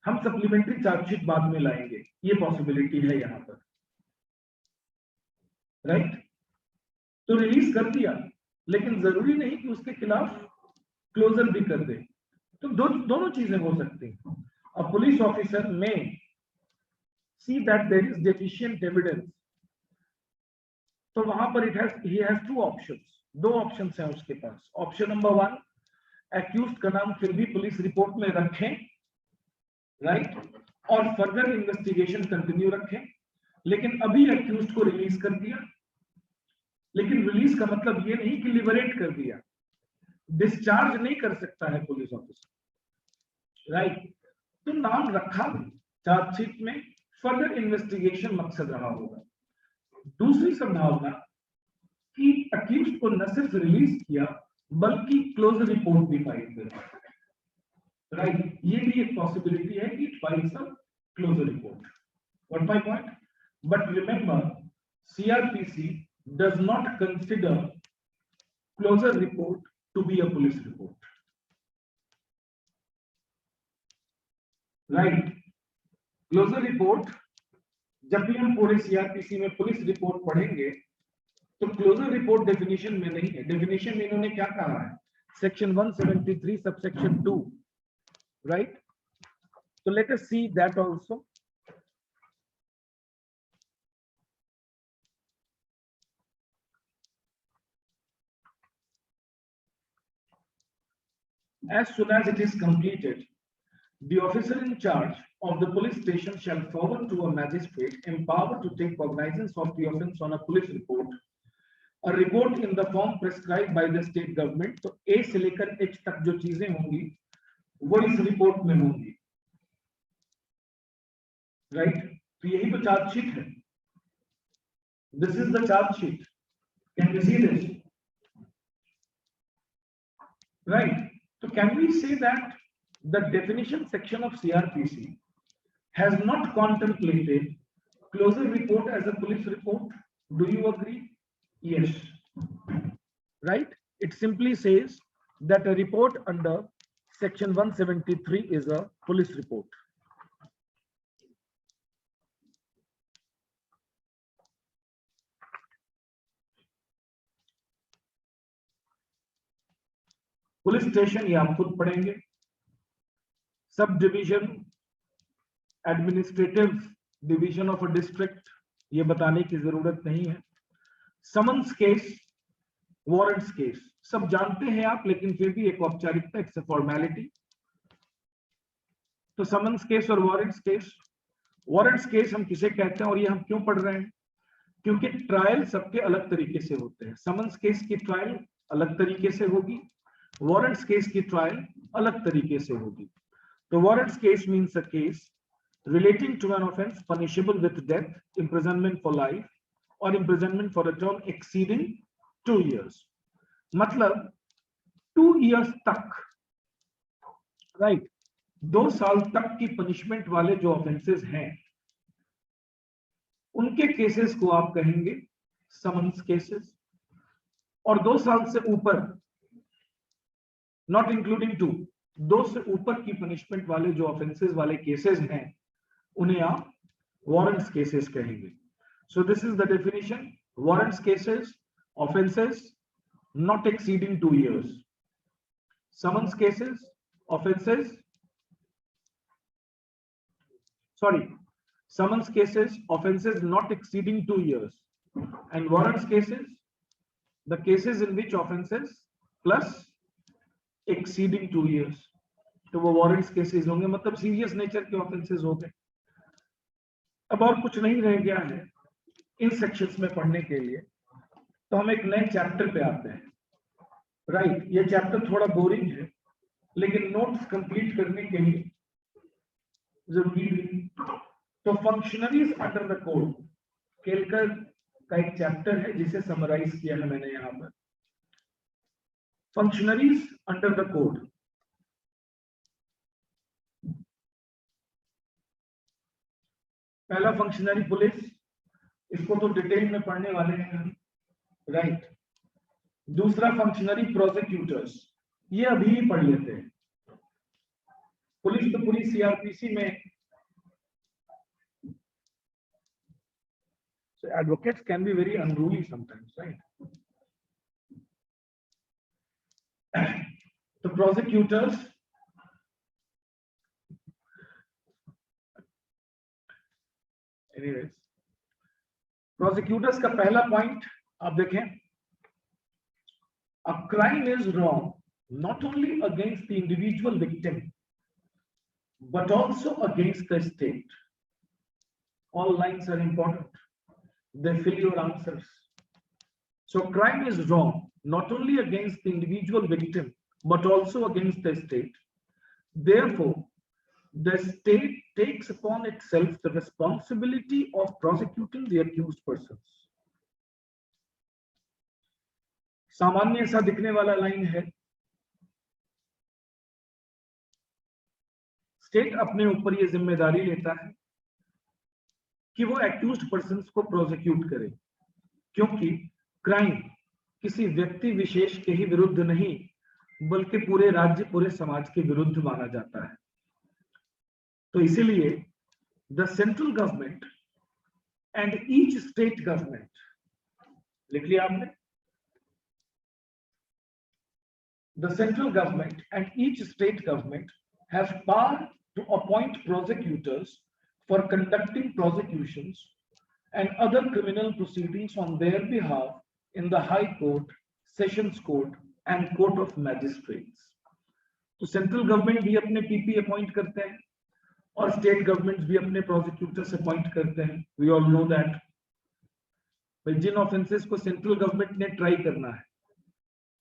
हम सप्लीमेंट्री चार्जशीट बाद में लाएंगे. ये पॉसिबिलिटी है यहाँ पर, राइट? तो रिलीज कर दिया, लेकिन जरूरी नहीं कि उसके खिलाफ क्लोजर भी कर दे. तो दोनों चीजें हो सकती हैं. अ police officer may see that there is deficient evidence, तो वहां पर ही हैज टू ऑप्शंस. दो ऑप्शंस हैं उसके पास. ऑप्शन नंबर 1, एक्यूज्ड का नाम फिर भी पुलिस रिपोर्ट में रखें, राइट, और फर्दर इन्वेस्टिगेशन कंटिन्यू रखें, लेकिन अभी अक्यूज्ड को रिलीज कर दिया. लेकिन रिलीज का मतलब ये नहीं कि लिबरेट कर दिया. डिस्चार्ज नहीं कर सकता है पुलिस ऑफिसर, राइट? तो नाम रखा चार्जशीट में, फर्दर इन्वेस्टिगेशन मकसद रहा होगा. दूसरी संभावना कि अक्यूज्ड को न सिर्फ रिलीज किया बल्कि क्लोज रिपोर्ट भी फाइल किया, राइट? ये भी एक पॉसिबिलिटी है कि files a close report. What my point? But remember, CrPC does not consider closure report to be a police report, right? Closure report, जब भी हम पूरे सीआरपीसी में पुलिस रिपोर्ट पढ़ेंगे तो क्लोजर रिपोर्ट डेफिनेशन में नहीं है. डेफिनेशन में इन्होंने क्या कहा है? Section 173 subsection 2, right? तो let us see that also. As soon as it is completed, The officer in charge of the police station shall forward to a magistrate empowered to take cognizance of the offence on a police report, a report in the form prescribed by the state government. तो A से लेकर H तक जो चीजें होंगी वो इस report में होंगी, राइट? तो यही तो चार्जशीट है. This is the charge sheet. Can we see this? Right. So can we say that the definition section of CRPC has not contemplated closure report as a police report? Do you agree? Yes. Right. It simply says that a report under section 173 is a police report. Police station ये आप खुद पढ़ेंगे. Sub division, administrative division of a district, ये बताने की जरूरत नहीं है. समन्स केस, वारंट्स केस सब जानते हैं आप, लेकिन फिर भी एक औपचारिकता, इट्स अ फॉर्मेलिटी. तो समन्स केस और वारंट्स केस. वारंट्स केस हम किसे कहते हैं और ये हम क्यों पढ़ रहे हैं? क्योंकि ट्रायल सबके अलग तरीके से होते हैं. समन्स केस की ट्रायल अलग तरीके से होगी, वारंट्स केस की ट्रायल अलग तरीके से होगी. तो warrants case means a case relating to an offense punishable with death, imprisonment for life or imprisonment for a term exceeding 2 years. मतलब 2 years तक, राइट, 2 साल तक की पनिशमेंट वाले जो ऑफेंसेस हैं उनके केसेस को आप कहेंगे समन्स केसेस. और 2 साल से ऊपर, नॉट इंक्लूडिंग 2 से ऊपर की पनिशमेंट वाले जो ऑफेंसेस वाले केसेस हैं उन्हें आप वारंट्स केसेस कहेंगे. So this is the definition. Warrants cases, offences not exceeding 2 years. Summons cases, offences, summons cases, offenses not exceeding 2 years, and warrants cases, the cases in which offenses plus exceeding 2 years. तो वो warrants cases होंगे, मतलब serious nature के offences हो गए. अब और कुछ नहीं रह गया है इन सेक्शंस में पढ़ने के लिए, तो हम एक नए चैप्टर पे आते हैं. राइट, ये चैप्टर थोड़ा बोरिंग है, लेकिन नोट्स कंप्लीट करने के लिए जरूरी है. तो functionaries under the code Kelkar का एक चैप्टर है जिसे समराइज किया है मैंने यहां पर. Functionaries under the code. पहला फंक्शनरी पुलिस, इसको तो डिटेल में पढ़ने वाले हैं हम, राइट. दूसरा फंक्शनरी प्रोसिक्यूटर्स, ये अभी ही पढ़ लेते हैं. पुलिस तो पूरी सीआरपीसी में. So advocates can be very unruly sometimes, right? The prosecutors, anyways, prosecutors का पहला पॉइंट आप देखें. A crime is wrong not only against the individual victim but also against the state. All lines are important. They fill your answers. So crime is wrong not only against the individual victim but also against the state. Therefore, the state takes upon itself the responsibility of prosecuting the accused persons. सामान्य सा दिखने वाला line है. State अपने ऊपर ये जिम्मेदारी लेता है कि वो एक्यूज्ड पर्सन्स को प्रोसिक्यूट करे, क्योंकि क्राइम किसी व्यक्ति विशेष के ही विरुद्ध नहीं बल्कि पूरे राज्य, पूरे समाज के विरुद्ध माना जाता है. तो इसीलिए the central government and each state government, लिख लिया आपने, the central government and each state government have power to appoint prosecutors for conducting prosecutions and other criminal proceedings on their behalf in the High Court, Sessions Court and Court of Magistrates. तो central government भी अपने PP appoint करते हैं और state government भी अपने prosecutors appoint करते हैं। वी ऑल नो दैट जिन ऑफेंसेस को सेंट्रल गवर्नमेंट ने ट्राई करना है,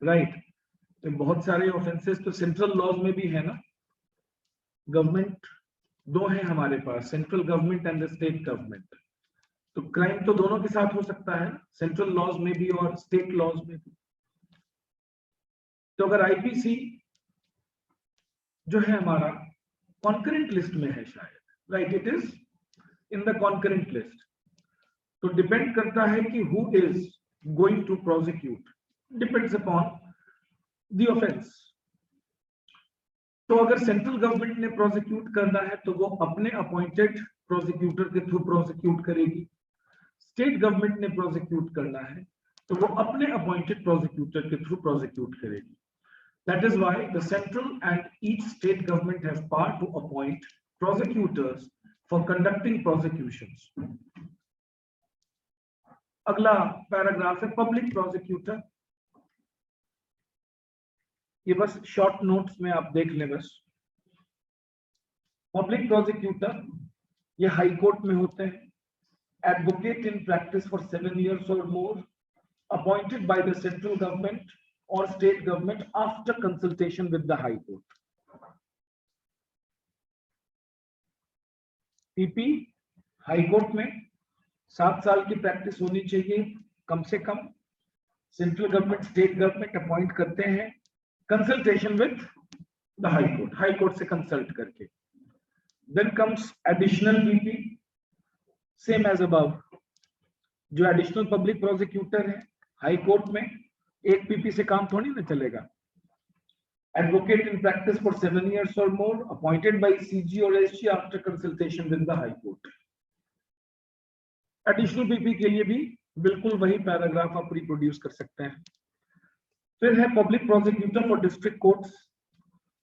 राइट, तो बहुत सारे ऑफेंसेस तो सेंट्रल लॉज में भी है ना। गवर्नमेंट दो है हमारे पास, central government and the state government. तो क्राइम तो दोनों के साथ हो सकता है, सेंट्रल लॉज में भी और स्टेट लॉज में भी। तो अगर आईपीसी जो है हमारा कॉन्करेंट लिस्ट में है शायद, right, it is in the concurrent list. तो डिपेंड करता है कि who is going to prosecute, depends upon the offence. तो अगर सेंट्रल गवर्नमेंट ने प्रोसिक्यूट करना है तो वो अपने अपॉइंटेड प्रोसिक्यूटर के थ्रू प्रोसिक्यूट करेगी। स्टेट गवर्नमेंट ने प्रोसिक्यूट करना है तो वो अपने अपॉइंटेड प्रोसिक्यूटर के थ्रू प्रोसिक्यूट करेगी। That is why the central and each state government have power to appoint prosecutors for conducting prosecutions. अगला पैराग्राफ है पब्लिक प्रोसिक्यूटर। ये बस शॉर्ट नोट्स में आप देख लें बस। पब्लिक प्रोसिक्यूटर ये हाई कोर्ट में होते हैं, advocate in practice for 7 years or more, appointed by the central government or state government after consultation with the high court. PP high court में 7 साल की प्रैक्टिस होनी चाहिए कम से कम। Central government state government appoint करते हैं consultation with the high court से कंसल्ट करके। Then comes additional PP, same as above. जो एडिशनल पब्लिक प्रोसिक्यूटर है हाई कोर्ट में, एक पीपी से काम थोड़ी ना चलेगा। Advocate in practice for 7 years or more, appointed by CG और SG after consultation with the high court. Additional PP के लिए भी बिल्कुल वही पैराग्राफ आप रिप्रोड्यूस कर सकते हैं। फिर है public prosecutor for district courts.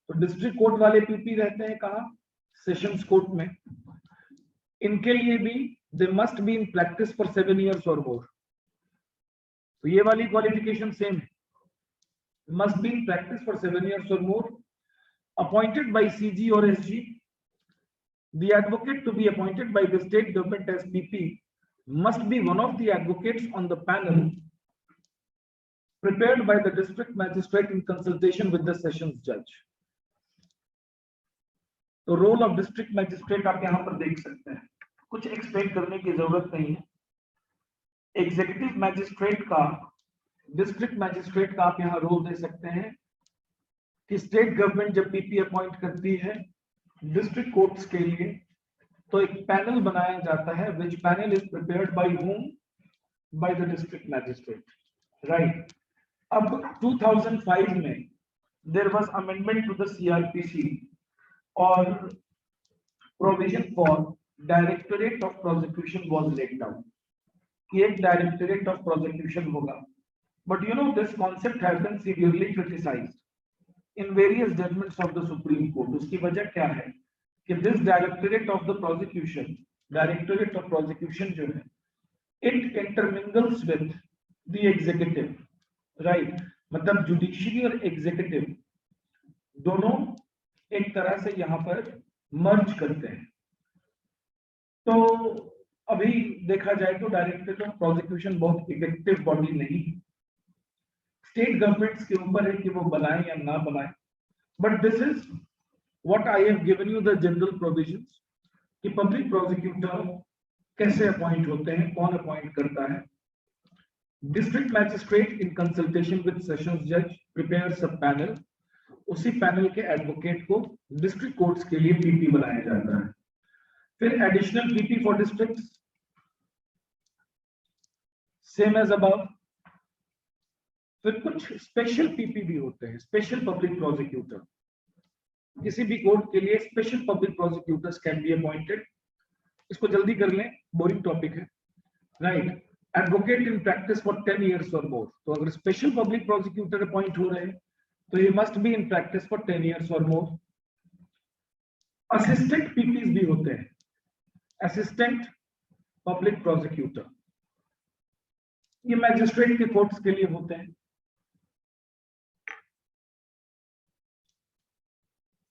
तो डिस्ट्रिक्ट कोर्ट वाले पीपी रहते हैं कहाँ? सेशंस कोर्ट में। इनके लिए भी they must be in practice for 7 years or more। तो ये वाली क्वालिफिकेशन सेम है, must be in practice for 7 years or more, appointed by CG और SG. The advocate to be appointed by the state government as PP must be one of the advocates on the panel prepared by the district magistrate in consultation with the sessions judge. तो role of district magistrate आप यहां पर देख सकते हैं, कुछ explain करने की जरूरत नहीं है। एग्जीक्यूटिव मैजिस्ट्रेट का, डिस्ट्रिक्ट मैजिस्ट्रेट का आप यहां रोल दे सकते हैं कि स्टेट गवर्नमेंट जब पीपी अपॉइंट करती है डिस्ट्रिक्ट कोर्ट्स के लिए तो एक पैनल बनाया जाता है, which panel is prepared by whom? By the district magistrate, right? अब 2005 में there was amendment to the CRPC और provision for Directorate of Prosecution was laid down कि एक Directorate of Prosecution होगा, but you know this concept has been severely criticized in various judgments of the Supreme Court. उसकी वजह क्या है कि this Directorate of the Prosecution, Directorate of Prosecution जो है, it intermingles with the executive, right? मतलब judiciary और executive दोनों एक तरह से यहाँ पर मर्ज करते हैं। तो अभी देखा जाए तो डायरेक्टरेट ऑफ प्रोसिक्यूशन बहुत इफेक्टिव बॉडी नहीं, स्टेट गवर्नमेंट्स के ऊपर है कि वो बनाए या ना बनाए, but this is what I have given you the general provisions कि पब्लिक प्रोसिक्यूटर कैसे अपॉइंट होते हैं, कौन अपॉइंट करता है। District magistrate in consultation with sessions जज प्रिपेयर्स अ पैनल, उसी पैनल के एडवोकेट को डिस्ट्रिक्ट कोर्ट्स के लिए पीपी बनाया जाता है। फिर additional PP for districts, same as above. फिर कुछ स्पेशल पीपी भी होते हैं, स्पेशल पब्लिक प्रोसिक्यूटर। किसी भी कोर्ट के लिए special public prosecutors can be appointed. इसको जल्दी कर लें, बोरिंग टॉपिक है, right. Advocate in practice for 10 years और मोर। तो अगर स्पेशल पब्लिक प्रोसिक्यूटर अपॉइंट हो रहे हैं तो ये must be in practice for 10 years और मोर। असिस्टेंट पीपीज भी होते हैं, असिस्टेंट पब्लिक प्रोसिक्यूटर, ये मैजिस्ट्रेट के कोर्ट्स के लिए होते हैं।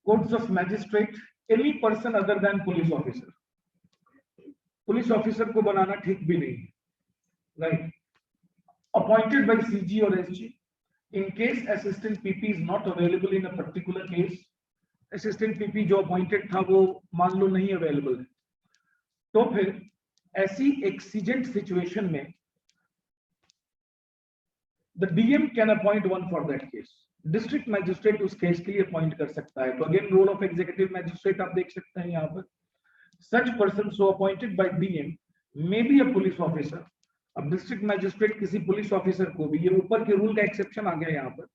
courts of magistrate, any person other than police officer. Police officer को बनाना ठीक भी नहीं, right? Appointed by CG or SG. In case assistant PP is not available in a particular case, assistant PP जो appointed था वो मान लो नहीं available है, तो फिर ऐसी exigent situation में the DM can appoint one for that case. District magistrate उस केस के लिए अपॉइंट कर सकता है. तो again role of executive magistrate आप देख सकते हैं यहाँ पर. Such person so appointed by DM may be a police officer. अब डिस्ट्रिक्ट मैजिस्ट्रेट किसी पुलिस ऑफिसर को भी, ये ऊपर के रूल का एक्सेप्शन आ गया यहाँ पर,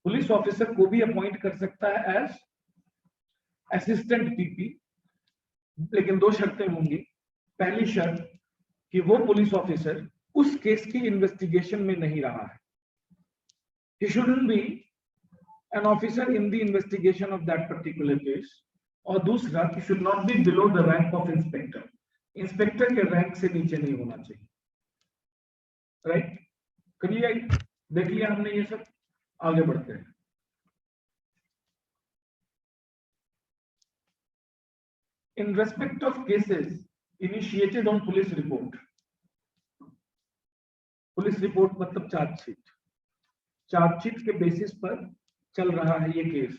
पुलिस ऑफिसर को भी अपॉइंट कर सकता है एज असिस्टेंट पीपी, लेकिन दो शर्तें होंगी. पहली शर्त कि वो पुलिस ऑफिसर उस केस की इन्वेस्टिगेशन में नहीं रहा है. He shouldn't be an officer in the investigation of that particular case. और दूसरा, he should not be below the rank of inspector. Inspector के रैंक से नीचे नहीं होना चाहिए, राइट? क्लियर? देख लिया हमने ये सब. आगे बढ़ते हैं. In respect of cases initiated on police report. Police report मतलब चार्जशीट. चार्जशीट के बेसिस पर चल रहा है ये case.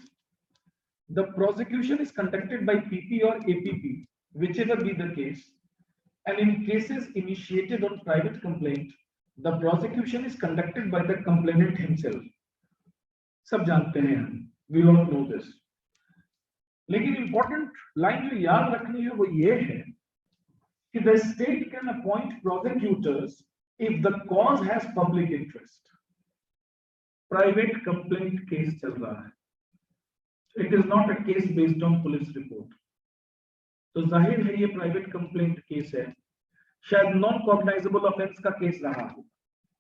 The prosecution is conducted by PP or APP, whichever be the case, and in cases initiated on private complaint, the prosecution is conducted by the complainant himself. सब जानते हैं हम, we all know this. लेकिन important line जो याद रखनी है वो ये है कि the state can appoint prosecutors if the cause has public interest. Private complaint case चल रहा है. It is not a case based on police report. तो जाहिर है ये प्राइवेट कंप्लेंट केस है. शायद नॉन कॉग्नाइजेबल ऑफेंस का केस रहा हो,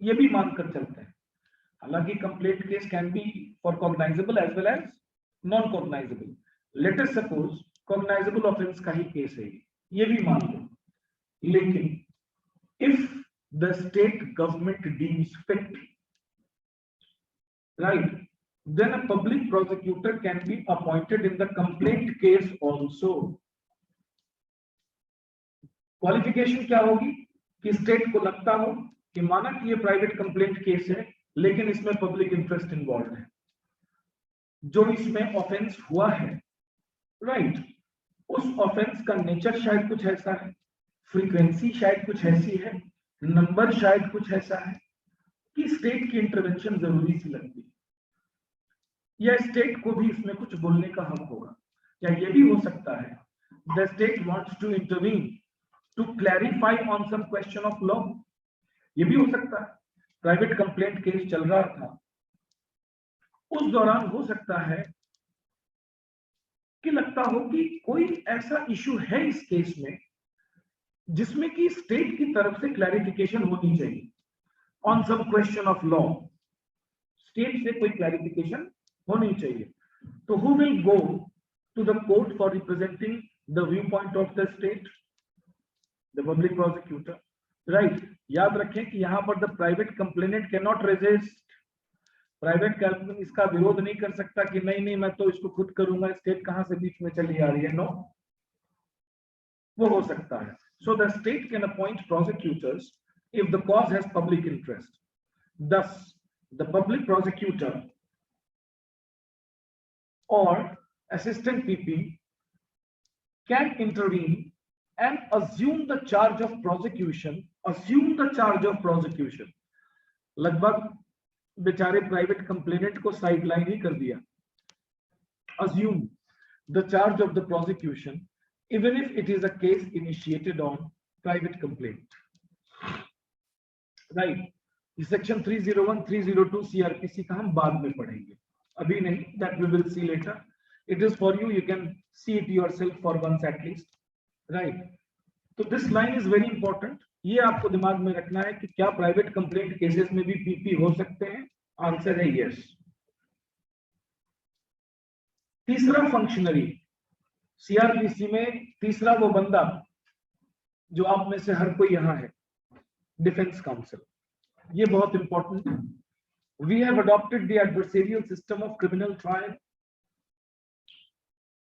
ये भी मानकर चलते हैं. हालांकि complaint case can be for cognizable as well as non cognizable. Let us suppose cognizable offence का ही केस है, ये भी मान लो. लेकिन if the state government deems fit, right, then a public prosecutor can be appointed in the complaint case also. Qualification क्या होगी कि स्टेट को लगता हो कि माना कि ये प्राइवेट कंप्लेंट केस है लेकिन इसमें पब्लिक इंटरेस्ट इन्वॉल्व है, जो इसमें ऑफेंस हुआ है, राइट, उस ऑफेंस का नेचर शायद कुछ ऐसा है, फ्रीक्वेंसी शायद कुछ ऐसी है, नंबर शायद कुछ ऐसा है कि स्टेट की इंटरवेंशन जरूरी सी लगती है, या स्टेट को भी इसमें कुछ बोलने का हक होगा. या ये भी हो सकता है the state wants to intervene to clarify on some question of law. ये भी हो सकता है. प्राइवेट कंप्लेंट केस चल रहा था, उस दौरान हो सकता है कि लगता हो कि कोई ऐसा इशू है इस केस में जिसमें कि स्टेट की तरफ से क्लैरिफिकेशन होनी चाहिए on some question of law. State से कोई क्लैरिफिकेशन होनी चाहिए. तो who will go to the court for representing the viewpoint of the state? The public prosecutor, right? याद रखें कि यहाँ पर the private complainant cannot resist. Private complainant इसका विरोध नहीं कर सकता कि नहीं मैं तो इसको खुद करूंगा, स्टेट कहां से बीच में चली आ रही है. नो, वो हो सकता है. So the state can appoint prosecutors if the cause has public interest. Thus, the public prosecutor or assistant PP can intervene and assume the charge of prosecution. Assume the charge of prosecution. लगभग बेचारे private complainant को sideline ही कर दिया. Assume the charge of the prosecution even if it is a case initiated on private complaint. Right? Section 301, 302 CRPC का हम बाद में पढ़ेंगे, अभी नहीं. That we will see later. It is for you. You can see it yourself for once at least, right? So this line is very important. ये आपको दिमाग में रखना है कि क्या प्राइवेट कंप्लेंट केसेस में भी पीपी हो सकते हैं. आंसर है यस. तीसरा फंक्शनरी सीआरपीसी में, तीसरा वो बंदा जो आप में से हर कोई यहाँ है, डिफेंस काउंसिल. ये बहुत इंपॉर्टेंट है. We have adopted the adversarial system of criminal trial.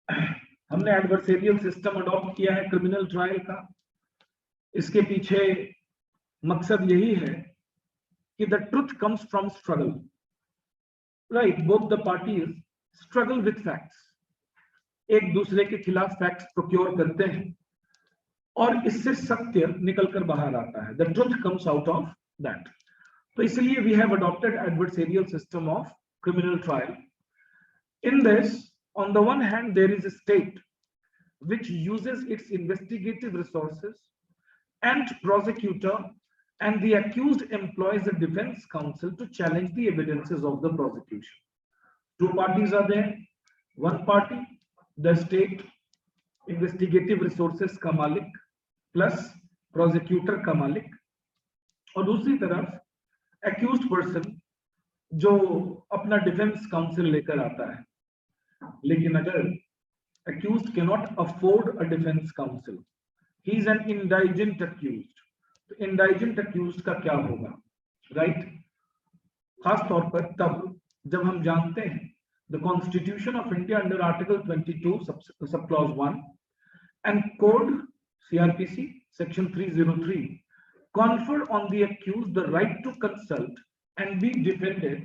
हमने एडवर्सेरियल सिस्टम अडॉप्ट किया है क्रिमिनल ट्रायल का। इसके पीछे मकसद यही है कि the truth comes from struggle, right? Both the parties struggle with facts, एक दूसरे के खिलाफ फैक्ट्स प्रोक्योर करते हैं और इससे सत्य निकलकर बाहर आता है। The truth comes out of that. तो इसलिए we have adopted adversarial system of criminal trial. In this, on the one hand, there is a state which uses its investigative resources and prosecutor and the accused employs the defense counsel to challenge the evidences of the prosecution. Two parties are there. One party, the state, investigative resources का मालिक plus prosecutor का मालिक, और दूसरी तरफ accused person जो अपना defence council लेकर आता है। लेकिन अगर accused cannot afford a defense counsel, he is an indigent accused, तो indigent accused का क्या होगा, राइट? खास तौर पर तब जब हम जानते हैं the Constitution of India under Article 22 sub clause 1 and Code CRPC section 303 confer on the accused the right to consult and be defended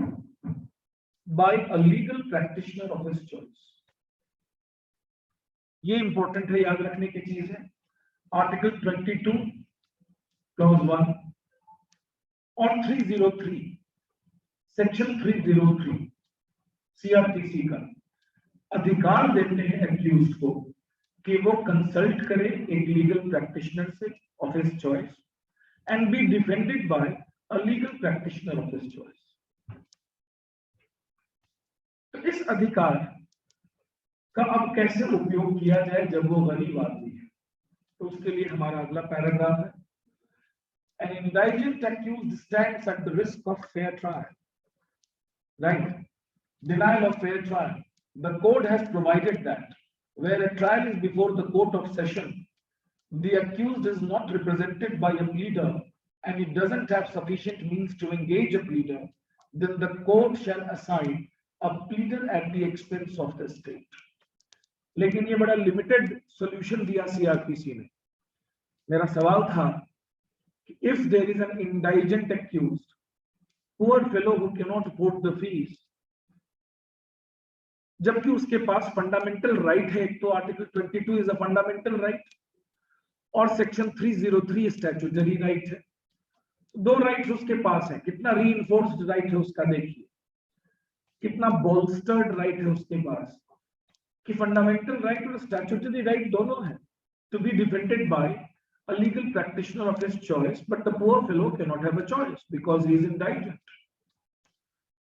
by a legal practitioner of his choice. ये important है, याद रखने की चीज है। Article 22 clause 1 और 303 section 303 CrPC का अधिकार देते हैं एक्यूज को कि वो कंसल्ट करे एक लीगल प्रैक्टिशनर से of his choice and B defended bye a legal practitioner of his choice. तो इस अधिकार का अब कैसे उपयोग किया जाए जब वो गरीब आदमी है, तो उसके लिए हमारा अगला पैराग्राफ है। An indigent accused stands at the risk of fair trial. Right? Denial of fair trial. The code has provided that where a trial is before the court of session, the accused is not represented by a pleader and it doesn't have sufficient means to engage a pleader, then the court shall assign a pleader at the expense of the state. लेकिन ये बड़ा limited solution दिया CrPC ने। मेरा सवाल था कि if there is an indigent accused, poor fellow who cannot afford the fees, जबकि उसके पास फंडामेंटल राइट है, एक तो article 22 is a fundamental right और सेक्शन 303 स्टैट्यूटरी राइट है। दो राइट्स उसके पास है, कितना रीइंफोर्स्ड राइट है उसका देखिए, कितना बोल्स्टर्ड राइट है उसके पास कि फंडामेंटल राइट और स्टैट्यूटरी राइट दोनों है to be defended by a legal practitioner of his choice, but the poor fellow can not have a choice because he is indigent.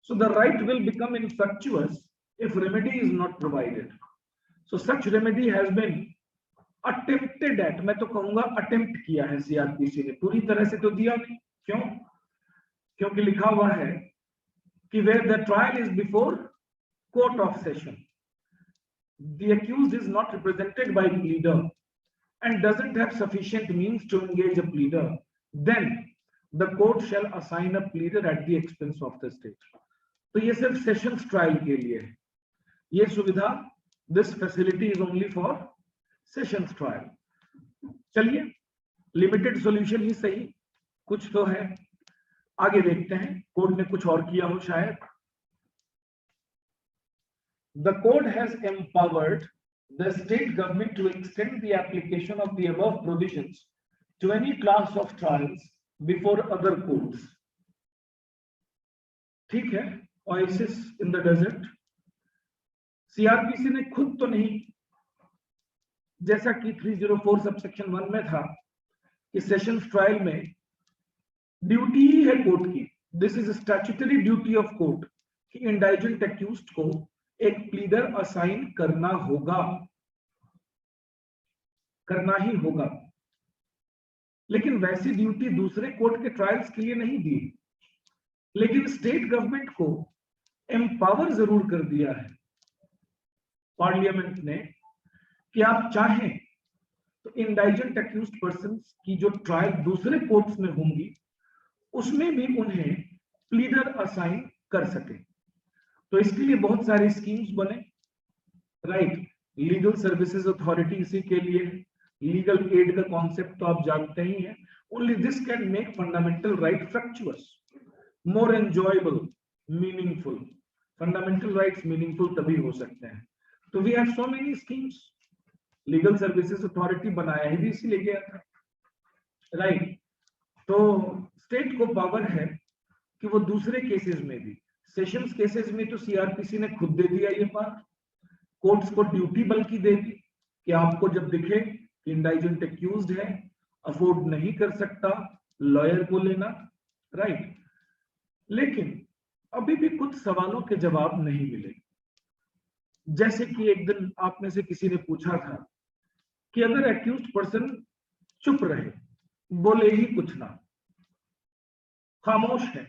So the right will become infructuous if remedy is not provided. So such remedy has been attempted at, मैं तो कहूंगा attempt किया है CrPC ने, पूरी तरह से तो दिया नहीं। क्यों? क्योंकि लिखा हुआ है कि where the trial is before court of session, the accused is not represented by pleader and doesn't have sufficient means to engage a pleader, then the court shall assign a pleader at the expense of the state. तो ये सिर्फ sessions trial के लिए है, ये सुविधा, this facility is only for sessions trial. चलिए, limited solution ही सही, कुछ तो है। आगे देखते हैं, कोर्ट ने कुछ और किया हो शायद। The court has empowered the state government to extend the application of the above provisions to any class of trials before other courts. ठीक है, oasis in the desert. CrPC ने खुद तो नहीं, जैसा कि 304 सबसेक्शन 1 में था कि सेशंस ट्रायल में ड्यूटी ही है कोर्ट की, this is statutory duty of court कि इंडाइजेंट एक्यूज्ड को एक प्लीडर असाइन करना होगा, करना ही होगा। लेकिन वैसी ड्यूटी दूसरे कोर्ट के ट्रायल्स के लिए नहीं दी, लेकिन स्टेट गवर्नमेंट को एम्पावर जरूर कर दिया है पार्लियामेंट ने कि आप चाहें तो इंडाइजेंट एक्यूज्ड पर्संस की जो ट्रायल दूसरे कोर्ट्स में होंगी उसमें भी उन्हें प्लीडर असाइन कर सके। तो इसके लिए बहुत सारे स्कीम्स बने, राइट? लीगल सर्विसेज अथॉरिटी इसी के लिए, लीगल एड का कॉन्सेप्ट तो आप जानते ही हैं। Only this can make fundamental right fructuous, more enjoyable, meaningful. Fundamental rights meaningful तभी हो सकते हैं। तो we have so many schemes. Legal services authority बनाया ही इसीलिए गया था, राइट। तो स्टेट को पावर है कि वो दूसरे केसेस में भी, सेशंस केसेस में तो सीआरपीसी ने खुद दे दिया ये पावर, कोर्ट्स को ड्यूटी बल्कि दे दी कि आपको जब दिखे कि इंडाइजेंट एक्यूज्ड है, अफोर्ड नहीं कर सकता लॉयर को लेना, राइट। लेकिन अभी भी कुछ सवालों के जवाब नहीं मिले। जैसे कि एक दिन आप में से किसी ने पूछा था कि अगर एक्यूज्ड पर्सन चुप रहे, बोले ही कुछ ना, खामोश है,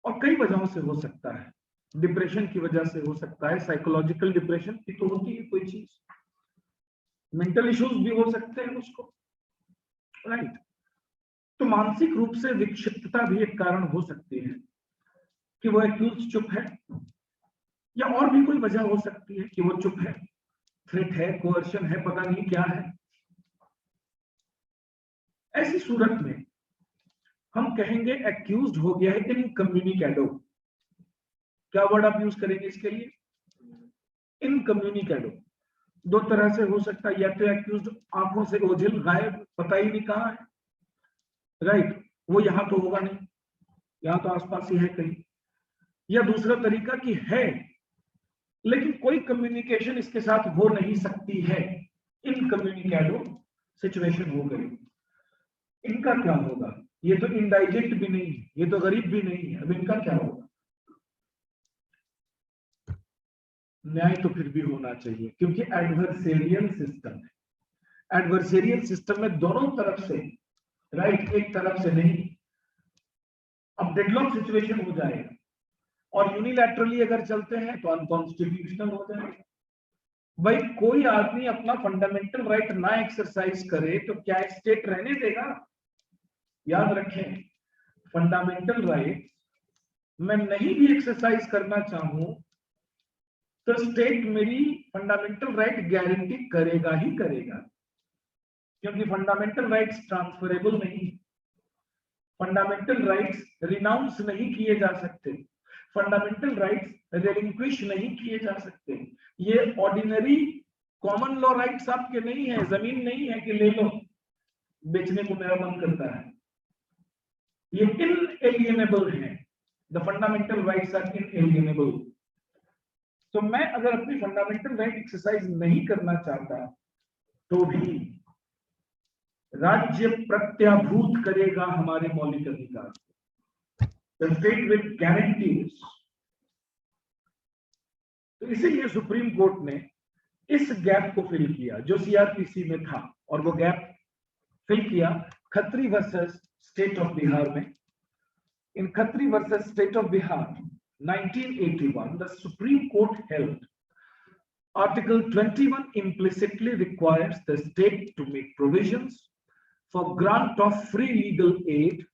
और कई वजहों से हो सकता है, डिप्रेशन की वजह से हो सकता है, साइकोलॉजिकल डिप्रेशन की तो होती है कोई चीज, मेंटल इश्यूज भी हो सकते हैं उसको, राइट। तो मानसिक रूप से विक्षिप्तता भी एक कारण हो सकती है कि वो एक्यूज चुप है, या और भी कोई वजह हो सकती है कि वो चुप है, थ्रेट है, कोअर्शन है, पता नहीं क्या है। ऐसी सूरत में हम कहेंगे एक्यूज्ड हो गया है इनकम्युनिकेडो। क्या वर्ड आप यूज करेंगे इसके लिए? इनकम्युनिकेडो। दो तरह से हो सकता है, या तो एक्यूज्ड आंखों से ओझल, गायब, पता ही नहीं कहां है, राइट, वो यहां तो होगा नहीं, यहां तो आसपास ही है कहीं। या दूसरा तरीका कि है लेकिन कोई कम्युनिकेशन इसके साथ हो नहीं सकती है, इनकम्युनिकेडो सिचुएशन हो गई। इनका क्या होगा? ये तो इंडाइजेंट भी नहीं है, ये तो गरीब भी नहीं है, अब इनका क्या होगा? न्याय तो फिर भी होना चाहिए, क्योंकि एडवर्सेरियल सिस्टम है। एडवर्सेरियल सिस्टम में दोनों तरफ से, राइट, एक तरफ से नहीं। अब डेडलॉक सिचुएशन हो जाएगा और यूनिलैटरली अगर चलते हैं तो अनकॉन्स्टिट्यूशनल हो जाएगा। भाई कोई आदमी अपना फंडामेंटल राइट ना एक्सरसाइज करे तो क्या स्टेट रहने देगा? याद रखें, फंडामेंटल राइट मैं नहीं भी एक्सरसाइज करना चाहूं तो स्टेट मेरी फंडामेंटल राइट गारंटी करेगा ही करेगा, क्योंकि फंडामेंटल राइट्स ट्रांसफरेबल नहीं, फंडामेंटल राइट्स रिनाउंस नहीं किए जा सकते, फंडामेंटल राइट्स रेलिंक्विश नहीं किए जा सकते। ये ऑर्डिनरी कॉमन लॉ राइट्स आपके नहीं है, जमीन नहीं है कि ले लो, बेचने को मेरा मन करता है। ये इनएलिएनेबल है, द फंडामेंटल राइट्स आर इनएलिएनेबल। तो मैं अगर अपनी फंडामेंटल राइट एक्सरसाइज नहीं करना चाहता तो भी राज्य प्रत्याभूत करेगा हमारे मौलिक अधिकार। The state will guarantee this. तो इसीलिए सुप्रीम कोर्ट ने इस गैप को फिल किया जो सीआरपीसी में था, और वो गैप फिल किया Khatri versus state of Bihar में। इन Khatri versus state of Bihar 1981, the Supreme Court held Article 21 implicitly requires the state to make provisions for grant of free legal aid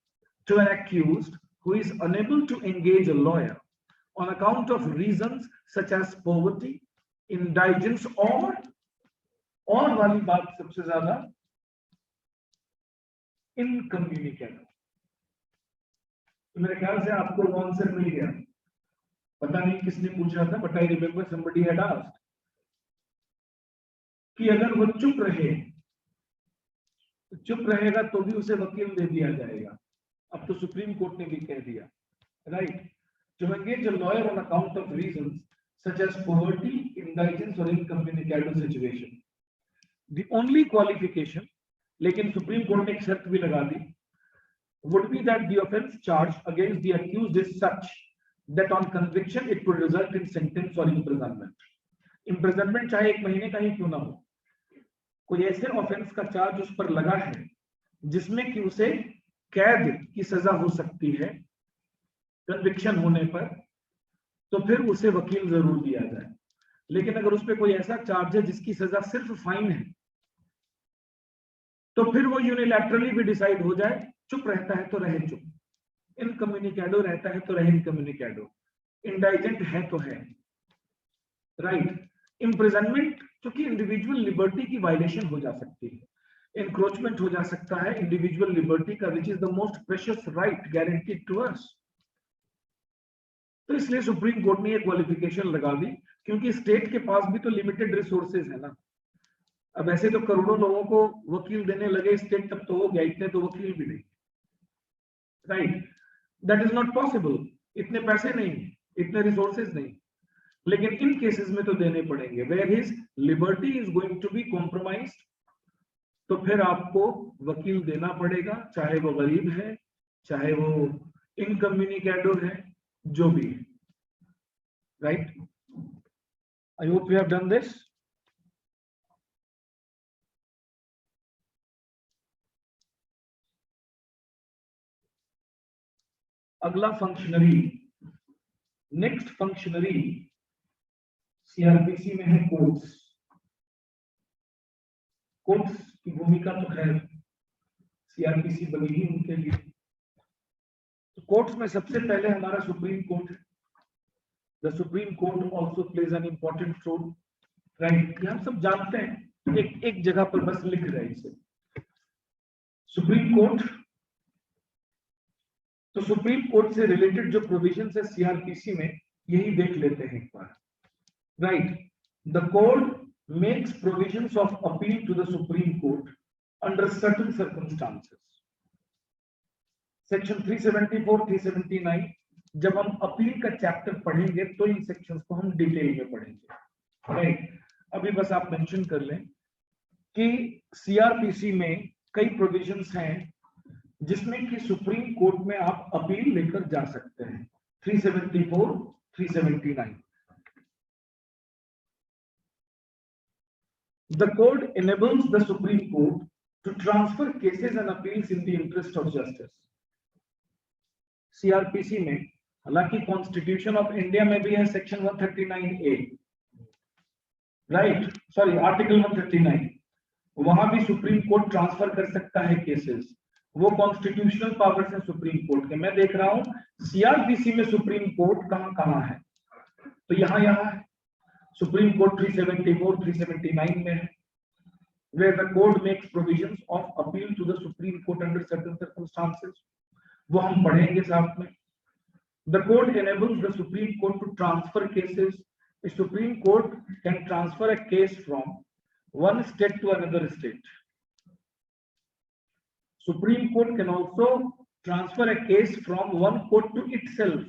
to an accused who is unable to engage a lawyer on account of reasons such as poverty, indigence और वाली बात सबसे ज्यादा incommunicable. तो मेरे ख्याल से आपको आंसर मिल गया, पता नहीं किसने पूछा था, but I remember somebody had asked कि अगर वो चुप रहेगा तो भी उसे वकील दे दिया जाएगा। अब तो सुप्रीम कोर्ट ने भी कह दिया, right, to engage a lawyer on account of reasons such as poverty, indigence or incommunicado situation. The only qualification, लेकिन सुप्रीम कोर्ट ने एक शर्त भी लगा दी, would be that the offence charged against the accused is such that on conviction it would result in sentence or imprisonment. Imprisonment चाहे 1 महीने का ही क्यों ना हो, कोई ऐसे ऑफेंस का चार्ज उस पर लगा है जिसमें कि उसे कैद की सजा हो सकती है कन्विक्शन होने पर, तो फिर उसे वकील जरूर दिया जाए। लेकिन अगर उस पर कोई ऐसा चार्ज है जिसकी सजा सिर्फ फाइन है, तो फिर वो यूनिलैटरली भी डिसाइड हो जाए, चुप रहता है तो रहे चुप, इनकम्युनिकेडो रहता है तो रहे इनकम्युनिकेडो, इंडाइजेंट है तो है, राइट। इम्प्रिजनमेंट क्योंकि इंडिविजुअल लिबर्टी की वायलेशन हो जा सकती है, एनक्रोचमेंट हो जा सकता है इंडिविजुअल लिबर्टी का, which is the most precious right guaranteed to us. तो इसलिए सुप्रीम कोर्ट ने ये क्वालिफिकेशन लगा दी, क्योंकि स्टेट के पास भी तो लिमिटेड रिसोर्सेज है ना। अब ऐसे तो करोड़ों लोगों को वकील देने लगे स्टेट, तब तो हो गया, इतने तो वकील भी नहीं, right, that is not possible, इतने पैसे नहीं, इतने रिसोर्सेज नहीं, लेकिन इन केसेस में तो देने पड़ेंगे, where his liberty is going to be compromised, तो फिर आपको वकील देना पड़ेगा, चाहे वो गरीब है, चाहे वो इनकम्युनिकेटर है, जो भी है, right. I hope you have done this. अगला फंक्शनरी, नेक्स्ट फंक्शनरी सीआरपीसी में है कोर्ट्स। कोर्ट्स की भूमिका तो है, सीआरपीसी बनी ही उनके लिए। तो कोर्ट्स में सबसे पहले हमारा सुप्रीम कोर्ट है। The Supreme Court also plays an important role, right, ये हम सब जानते हैं, एक जगह पर बस लिख रहे हैं इसे, सुप्रीम कोर्ट। तो सुप्रीम कोर्ट से रिलेटेड जो प्रोविजंस है सीआरपीसी में, यही देख लेते हैं एक बार, right. The code makes provisions of appeal to the Supreme Court under certain circumstances. Section 374, 379, जब हम अपील का चैप्टर पढ़ेंगे तो इन सेक्शंस को हम डिटेल में पढ़ेंगे, राइट। अभी बस आप मेंशन कर लें कि सीआरपीसी में कई प्रोविजंस हैं जिसमें कि सुप्रीम कोर्ट में आप अपील लेकर जा सकते हैं। 374, 379। The code enables the Supreme Court to transfer cases and appeals in the interest of justice. CRPC में, हालांकि कॉन्स्टिट्यूशन ऑफ इंडिया में भी है section 139A, right, sorry article 139, वहां भी सुप्रीम कोर्ट ट्रांसफर कर सकता है केसेस, वो कॉन्स्टिट्यूशनल पावर्स है सुप्रीम कोर्ट के। मैं देख रहा हूं सीआरपीसी में सुप्रीम कोर्ट कहां है, तो यहां है सुप्रीम कोर्ट 374, 379 में है, where the code makes provisions of appeal to the Supreme Court under certain circumstances, वो हम पढ़ेंगे साथ में। The code enables the Supreme Court to transfer cases. The Supreme Court can transfer a case from one state to another state. Supreme Court can also transfer a case from one court to itself,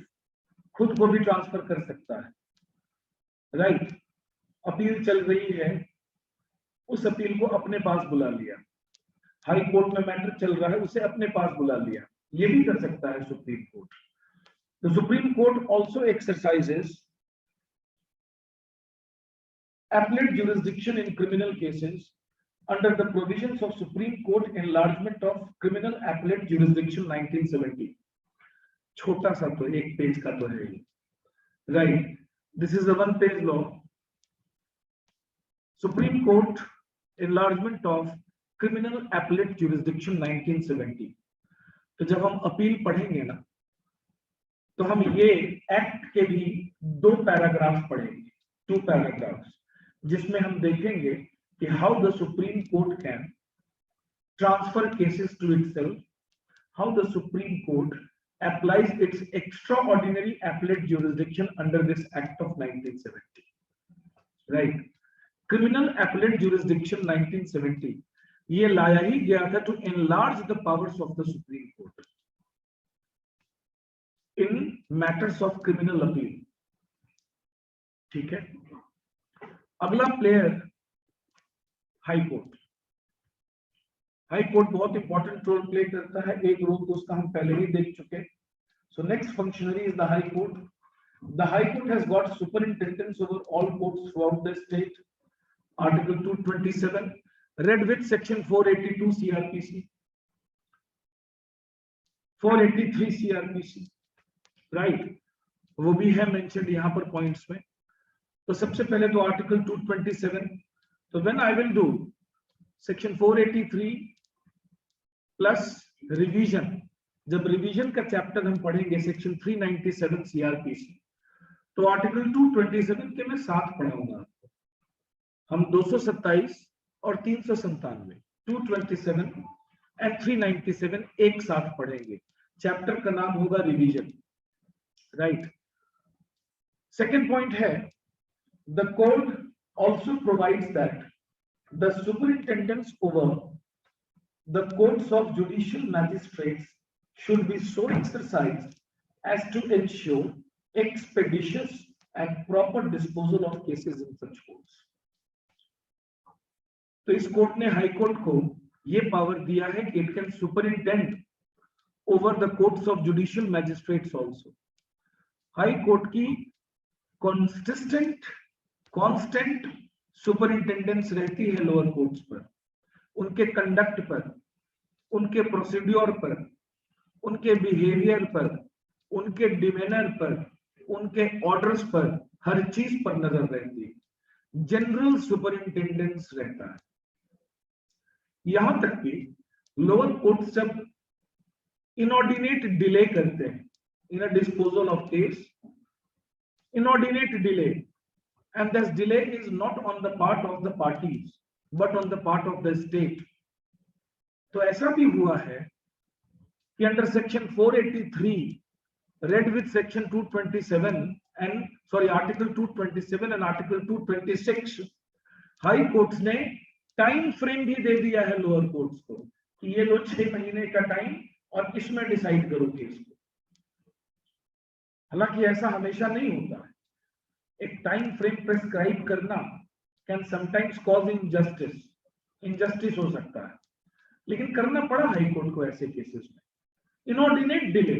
खुद को भी transfer कर सकता है, right. Appeal चल रही है, उस अपील को अपने पास बुला लिया, हाई कोर्ट में मैटर चल रहा है, उसे अपने पास बुला लिया, ये भी कर सकता है supreme court. The Supreme Court also exercises appellate jurisdiction in criminal cases under the provisions of Supreme Court Enlargement of Criminal Appellate Jurisdiction 1970। छोटा सा तो एक पेज का तो है, right, this is a one page law. Supreme court enlargement of Criminal Appellate Jurisdiction 1970। तो जब हम अपील पढ़ेंगे ना, तो हम ये एक्ट के भी 2 पैराग्राफ पढ़ेंगे, 2 पैराग्राफ्स, जिसमें हम देखेंगे कि how the Supreme Court can transfer cases to itself, how the Supreme Court applies its extraordinary appellate jurisdiction under this act of 1970, right। Criminal appellate jurisdiction 1970 ये लाया ही गया था to enlarge the powers of the Supreme Court in matters of criminal appeal, ठीक है। अगला player High Court. High Court बहुत important role play करता है, एक रोल तो उसका हम पहले ही देख चुके। So next functionary is the high court. The high court has got superintendence over all courts throughout the state, Article 227, read with Section 482 CRPC, 483 CRPC, right, वो भी है मेंशन्ड यहाँ पर पॉइंट्स में। तो सबसे पहले तो Article 227, तो when I will do Section 483 plus revision, जब रिवीजन का चैप्टर हम पढ़ेंगे Section 397 CRPC, तो Article 227 के मैं साथ पढ़ाऊंगा, हम 227 और 397 227 एंड 397 एक साथ पढ़ेंगे। चैप्टर का नाम होगा रिवीजन, राइट। सेकेंड पॉइंट है, the code also provides that the superintendents over the courts of judicial magistrates should be so exercised as to ensure expeditious and proper disposal of cases in such courts. तो इस court ने high court को यह power दिया है कि it can superintend over the courts of judicial magistrates also. High court की constant superintendence रहती है लोअर कोर्ट्स पर, उनके कंडक्ट पर, उनके प्रोसीड्योर पर, उनके बिहेवियर पर, उनके डिमेनर पर, उनके ऑर्डर्स पर, हर चीज पर नजर रहती है। जनरल सुपरिंटेंडेंस रहता है। यहां तक कि लोअर कोर्ट जब इनऑर्डिनेट डिले करते हैं in a disposal of case, inordinate delay, and this delay is not on the part of the parties but on the part of the state. तो ऐसा भी हुआ है कि under section 483 read with section 227 and article 227 and article 226, high courts ने time frame भी दे दिया है लोअर कोर्ट्स को कि ये लो 6 महीने का टाइम और इसमें डिसाइड करो केस को। हालांकि ऐसा हमेशा नहीं होता है। एक टाइम फ्रेम प्रेस्क्राइब करना कैन समटाइम्स कॉज इनजस्टिस हो सकता है, लेकिन करना पड़ा हाई कोर्ट को ऐसे केसेस में। इनऑर्डिनेट डिले,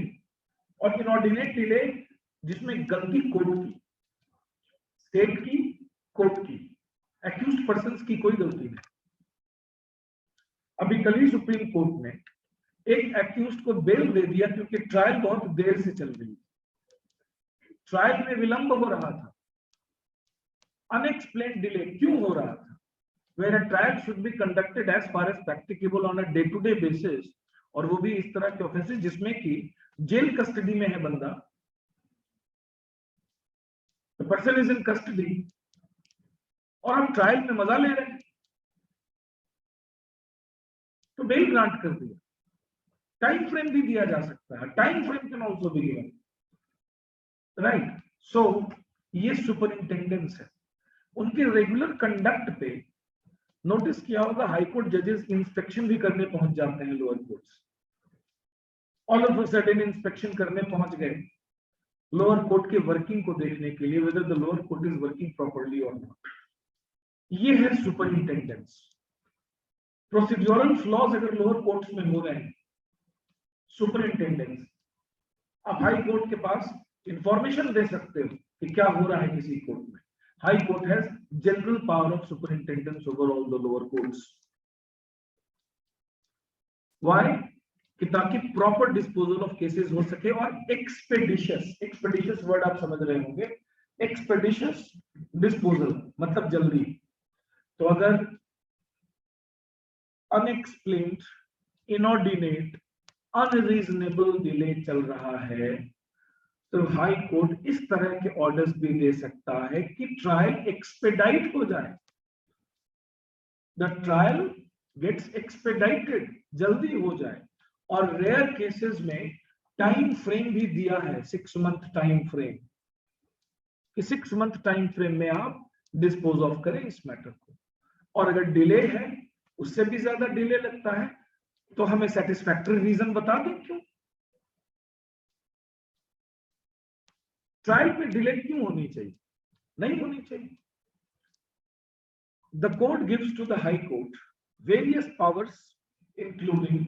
और इनऑर्डिनेट डिले जिसमें गलती कोर्ट की, स्टेट की, कोर्ट की, एक्यूज्ड पर्संस की कोई गलती नहीं। अभी कल ही सुप्रीम कोर्ट ने एक एक्यूज्ड को बेल दे दिया क्योंकि ट्रायल बहुत देर से चल रही थी, ट्रायल में विलंब हो रहा था, अनएक्सप्लेन्ड डिले क्यों हो रहा था, where a trial should be conducted as far as practicable on a day-to-day basis, और वो भी इस तरह के ऑफेंसेस जिसमें कि जेल कस्टडी में है बंदा, the person is in custody, और आप ट्रायल में मजा ले रहे हैं, तो बेल ग्रांट कर दिया। टाइम फ्रेम भी दिया जा सकता है, time frame can also be given, right. सो ये सुपरिंटेंडेंस है। उनके रेगुलर कंडक्ट पे नोटिस किया होगा, हाईकोर्ट जजेस इंस्पेक्शन भी करने पहुंच जाते हैं lower courts. All of a sudden inspection करने पहुंच गए लोअर कोर्ट के वर्किंग को देखने के लिए, whether the lower court is working properly और नॉट। ये है सुपरिंटेंडेंस। प्रोसीड्यूरल फ्लॉज अगर लोअर कोर्ट्स में हो रहे हैं, सुपरिंटेंडेंस, आप हाई कोर्ट के पास इंफॉर्मेशन दे सकते हो कि क्या हो रहा है किसी कोर्ट में। High Court has general power of superintendence over all the lower courts. Why? कि ताकि प्रॉपर डिस्पोजल ऑफ केसेस हो सके और एक्सपेडिशियस वर्ड आप समझ रहे होंगे, एक्सपेडिशियस डिस्पोजल मतलब जल्दी। तो अगर अनएक्सप्लेन्ड, इनऑर्डिनेट, अनरीजनेबल डिले चल रहा है, तो हाई कोर्ट इस तरह के ऑर्डर्स भी दे सकता है कि ट्रायल एक्सपेडाइट हो जाए। द ट्रायल गेट्स एक्सपेडाइटेड, जल्दी हो जाए। और रेयर केसेस में टाइम फ्रेम भी दिया है, 6 मंथ टाइम फ्रेम, कि 6 मंथ टाइम फ्रेम में आप डिस्पोज ऑफ करें इस मैटर को। और अगर डिले है, उससे भी ज्यादा डिले लगता है, तो हमें सेटिस्फैक्टरी रीजन बता दें क्यों ट्रायल में डिले क्यों होनी चाहिए, नहीं होनी चाहिए। The court gives to the high Court various powers including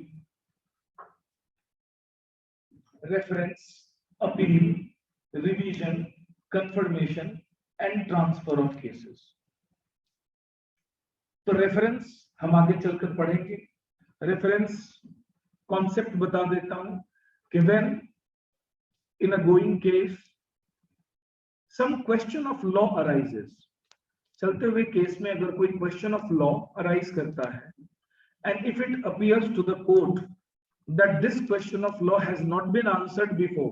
reference, appeal, revision, confirmation and transfer of cases. तो रेफरेंस हम आगे चलकर पढ़ेंगे। रेफरेंस कॉन्सेप्ट बता देता हूं कि when in a going case some question of law arises, चलते हुए केस में अगर कोई question of law arise करता है, and if it appears to the court that this question of law has not been answered before,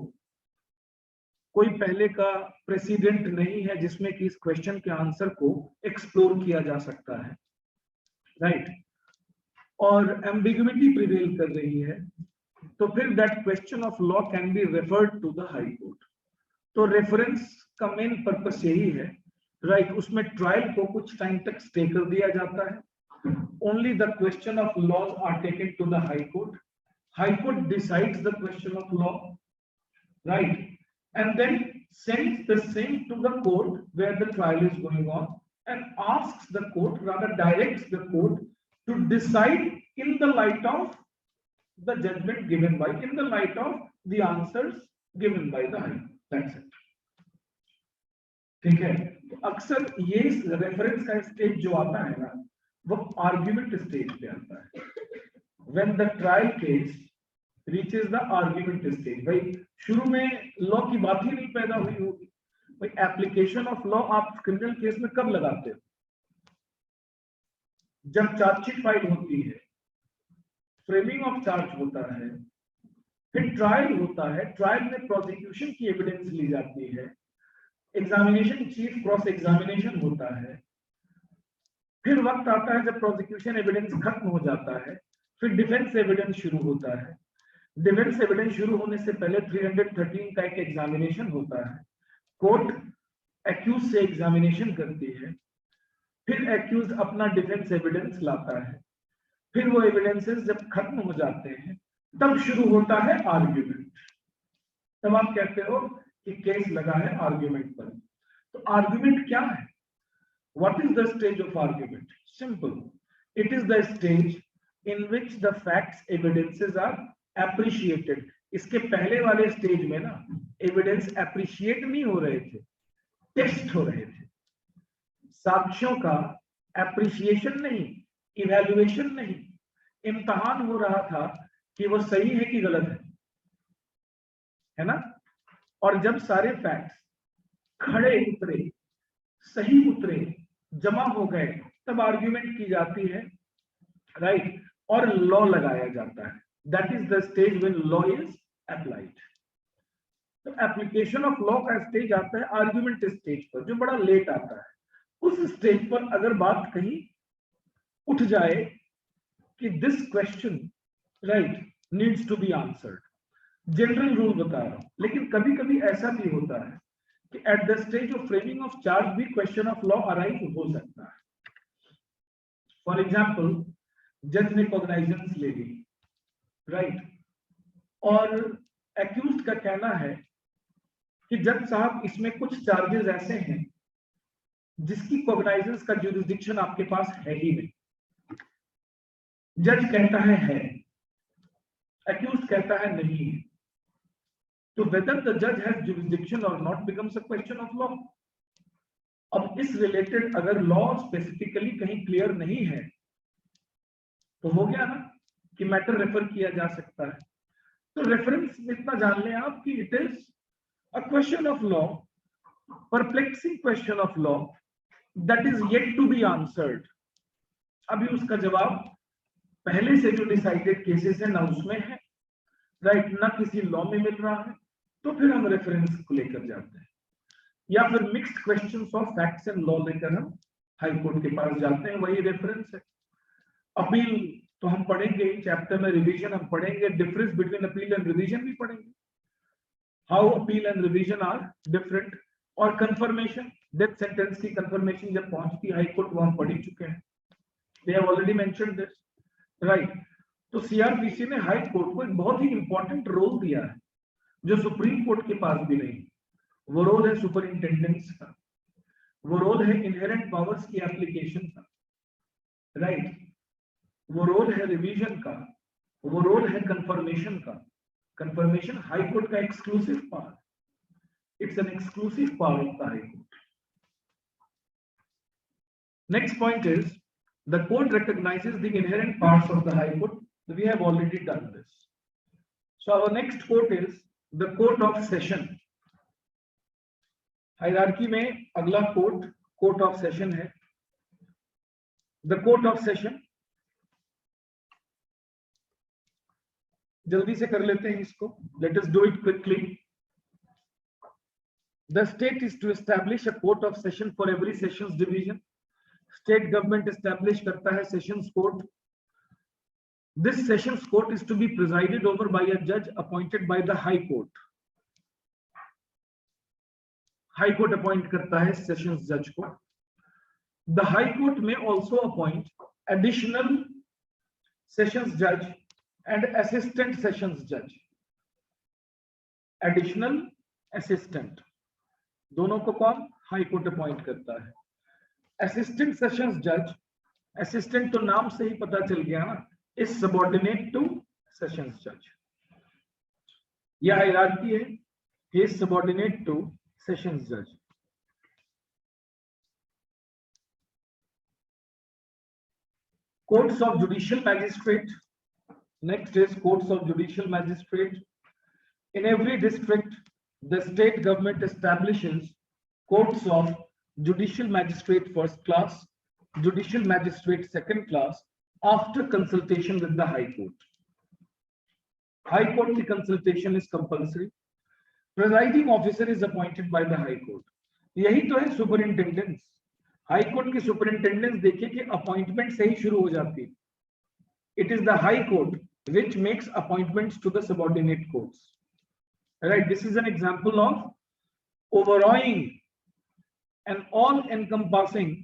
कोई पहले का प्रेसिडेंट नहीं है जिसमें कि इस क्वेश्चन के आंसर को एक्सप्लोर किया जा सकता है, राइट, और एम्बिग्युइटी प्रिवेल कर रही है, तो फिर that question of law can be referred to the high Court. तो रेफरेंस का मेन पर्पस यही है, राइट, उसमें ट्रायल को कुछ टाइम तक स्टे कर दिया जाता है। Only the question of laws are taken to the High Court. High Court decides the question of law, right, and then sends the same to the court where the trial is going on and asks the court, rather directs the court to decide in the light of the judgment given by, in the light of the answers given by the High Court. That's it. ठीक है, तो अक्सर ये reference का stage जो आता है ना, वो आर्ग्यूमेंट स्टेज पे आता है। When the trial case reaches the argument stage, भाई शुरू में लॉ की बात ही नहीं पैदा हुई होगी। भाई एप्लीकेशन ऑफ लॉ आप क्रिमिनल केस में कब लगाते हो? जब चार्जशीट फाइल होती है, फ्रेमिंग ऑफ चार्ज होता है, फिर ट्रायल होता है, ट्रायल में प्रोसिक्यूशन की एविडेंस ली जाती है, एग्जामिनेशन चीफ क्रॉस एग्जामिनेशन होता है, फिर वक्त आता है जब प्रोसिक्यूशन एविडेंस खत्म हो जाता है, फिर डिफेंस एविडेंस शुरू होता है। डिफेंस एविडेंस शुरू होने से पहले 313 का एक एग्जामिनेशन होता है, कोर्ट एक्यूज से एग्जामिनेशन करती है, फिर एक्यूज अपना डिफेंस एविडेंस लाता है, फिर वो एविडेंसेस जब खत्म हो जाते हैं तब शुरू होता है आर्ग्यूमेंट। तब आप कहते हो कि केस लगा है आर्ग्यूमेंट पर। तो आर्ग्यूमेंट क्या है? What is the stage of argument? Simple. It is the stage in which the facts, evidences are appreciated. इसके पहले वाले स्टेज में ना एविडेंस अप्रिशिएट नहीं हो रहे थे, टेस्ट हो रहे थे। साक्ष्यों का अप्रिशिएशन नहीं, इवैल्यूएशन नहीं, इम्तहान हो रहा था कि वो सही है कि गलत है ना? और जब सारे फैक्ट्स खड़े उतरे, सही उतरे, जमा हो गए, तब आर्ग्यूमेंट की जाती है, राइट, और लॉ लगाया जाता है। That is the stage when law is applied. तो एप्लीकेशन ऑफ लॉ का स्टेज आता है आर्ग्यूमेंट स्टेज पर, जो बड़ा लेट आता है। उस स्टेज पर अगर बात कहीं उठ जाए कि this question, right, needs to be answered, general rule बता रहा हूं, लेकिन कभी कभी ऐसा भी होता है कि at the stage of framing of charge भी क्वेश्चन ऑफ लॉ अराइज हो सकता है। फॉर एग्जांपल, जज ने कॉग्नाइजेंस ले ली, राइट, और एक्यूज्ड का कहना है कि जज साहब इसमें कुछ चार्जेस ऐसे हैं जिसकी कॉग्नाइजेंस का ज्यूरिसडिक्शन आपके पास है ही नहीं। जज कहता है, एक्यूज्ड कहता है नहीं है। तो whether the judge has jurisdiction or not becomes a question of law. अब इस रिलेटेड अगर लॉ स्पेसिफिकली कहीं क्लियर नहीं है तो हो गया ना कि मैटर रेफर किया जा सकता है। तो रेफरेंस इतना जान लें आप कि it is a question of law, perplexing question of law that is yet to be answered. अभी उसका जवाब पहले से जो डिसाइडेड केसेस है ना उसमें है, राइट, ना किसी लॉ में मिल रहा है, तो फिर हम रेफरेंस को लेकर जाते हैं, या फिर mixed questions of facts and law लेकर हम हाई कोर्ट के पास जाते हैं, वही रेफरेंस है। अपील तो हम पढ़ेंगे चैप्टर में, रिवीजन हम पढ़ेंगे, difference between appeal and revision भी पढ़ेंगे, how appeal and revision are different. और कंफर्मेशन, डेथ सेंटेंस की कंफर्मेशन जब पहुंचती हाई कोर्ट, वो हम पढ़ ही चुके हैं, they have already mentioned this, right. तो सीआरपीसी ने हाई कोर्ट को एक बहुत ही इंपॉर्टेंट रोल दिया है जो सुप्रीम कोर्ट के पास भी नहीं। वो रोल है सुपरिंटेंडेंस का, वो रोल है इनहेरेंट पावर्स की एप्लीकेशन का, राइट, वो रोल है रिवीजन का, वो रोल है कंफर्मेशन का। कंफर्मेशन हाई कोर्ट का exclusive power, it's an exclusive power of the high court. Next point is the court recognizes the inherent powers of the high court. We have already done this. So our next court is the court of session. Hierarchy में अगला court of session है। The court of session, जल्दी से कर लेते हैं इसको, let us do it quickly. The state is to establish a court of session for every sessions division. State government establish करता है sessions court. This sessions court is to be presided over by a judge appointed by the High Court. High Court appoint करता है sessions judge को. The High Court may also appoint additional sessions judge and assistant sessions judge. Additional assistant दोनों को कौन? High court appoint करता है. Assistant sessions जज, assistant तो नाम से ही पता चल गया ना, इज सबऑर्डिनेट टू सेशंस जज. यह हायरार्की है, he is subordinate two sessions जज. Courts of judicial magistrate. Next is courts of judicial magistrate. In every district, the state government establishes courts of judicial magistrate first class, judicial magistrate second class, after consultation with the High Court. High Court की consultation is compulsory. Presiding officer is appointed by the High Court. यही तो है superintendence. High court की सुपरिंटेंडेंस देखिए कि appointment से ही शुरू हो जाती है. It is the high court which makes appointments to the subordinate courts. Right, this is an example of overawing and all encompassing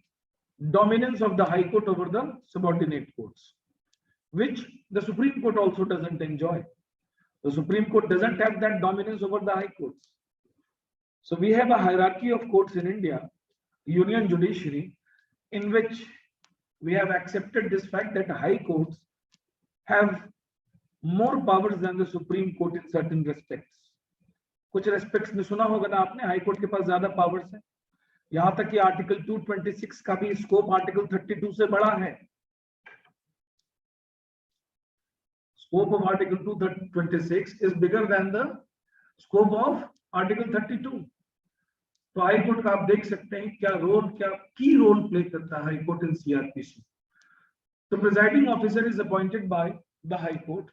dominance of the high court over the subordinate courts, which the Supreme Court also doesn't enjoy. The Supreme Court doesn't have that dominance over the high courts. So we have a hierarchy of courts in India, union judiciary, in which we have accepted this fact that high courts have more powers than the Supreme Court in certain respects. कुछ respects में सुना होगा ना आपने, high court के पास ज्यादा powers है. यहां तक कि आर्टिकल 226 का भी स्कोप आर्टिकल 32 से बड़ा है. Scope of Article 226 is bigger than the scope of Article 32. तो हाई कोर्ट का आप देख सकते हैं क्या रोल, क्या की रोल प्ले करता है हाई कोर्ट इन सीआरपीसी. तो presiding officer is appointed by the high court.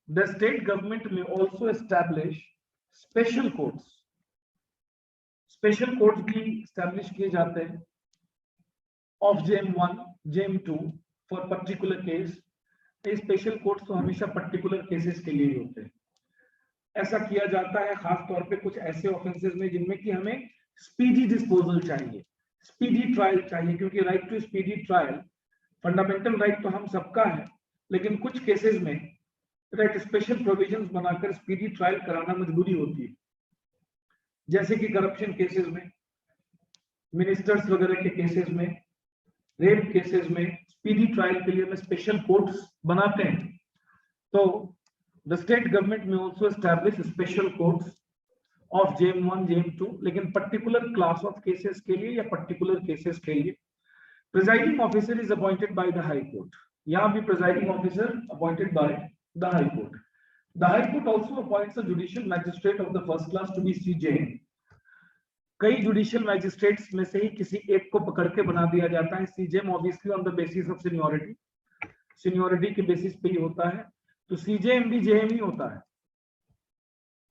The state government may also establish special courts. Special courts भी एस्टैब्लिश किए जाते हैं of JM 1, JM 2 for particular case. ये special courts तो हमेशा particular cases के लिए होते हैं. ऐसा किया जाता है खास तौर पे कुछ ऐसे ऑफेंसेस में जिनमें कि हमें स्पीडी डिस्पोजल चाहिए, स्पीडी ट्रायल चाहिए, क्योंकि right to speedy trial fundamental right तो हम सबका है, लेकिन कुछ केसेस में राइट स्पेशल प्रोविजंस बनाकर स्पीडी ट्रायल कराना मजबूरी होती है. जैसे कि करप्शन केसेस में, मिनिस्टर्स वगैरह के केसेस में, रेप केसेस में स्पीडी ट्रायल के लिए हमें स्पेशल कोर्ट्स बनाते हैं. तो the state government may also establish special courts of JM 1, JM 2, लेकिन पर्टिकुलर क्लास ऑफ केसेस के लिए या पर्टिकुलर केसेस के लिए. Presiding officer is appointed by the high court. यहाँ भी presiding officer appointed by the high court. The high court also appoints a judicial magistrate of the first class to be CJ. कई judicial magistrates में से ही किसी एक को पकड़ के बना दिया जाता है CJM, obviously on the basis of seniority. Seniority के बेसिस पे ही होता है. तो सीजेएम भी जेएम ही होता है.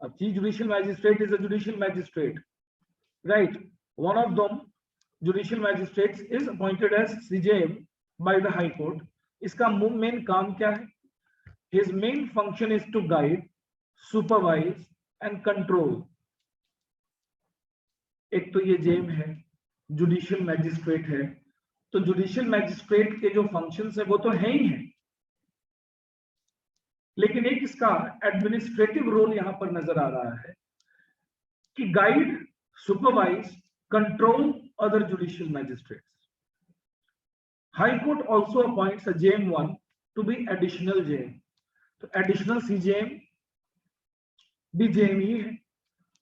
A chief judicial magistrate is a judicial magistrate, right? One of them, judicial magistrates, is appointed as CJM by the High Court. इसका main काम क्या है? His main function is to guide, supervise and control. एक तो ये GeM है, judicial magistrate है. तो जुडिशियल मैजिस्ट्रेट के जो फंक्शंस है वो तो है ही है, लेकिन एक इसका एडमिनिस्ट्रेटिव रोल यहां पर नजर आ रहा है कि guide, supervise, control other judicial magistrates. High court also appoints a JM 1 to be additional JM. तो एडिशनल सीजेएम भी जेएम ही है.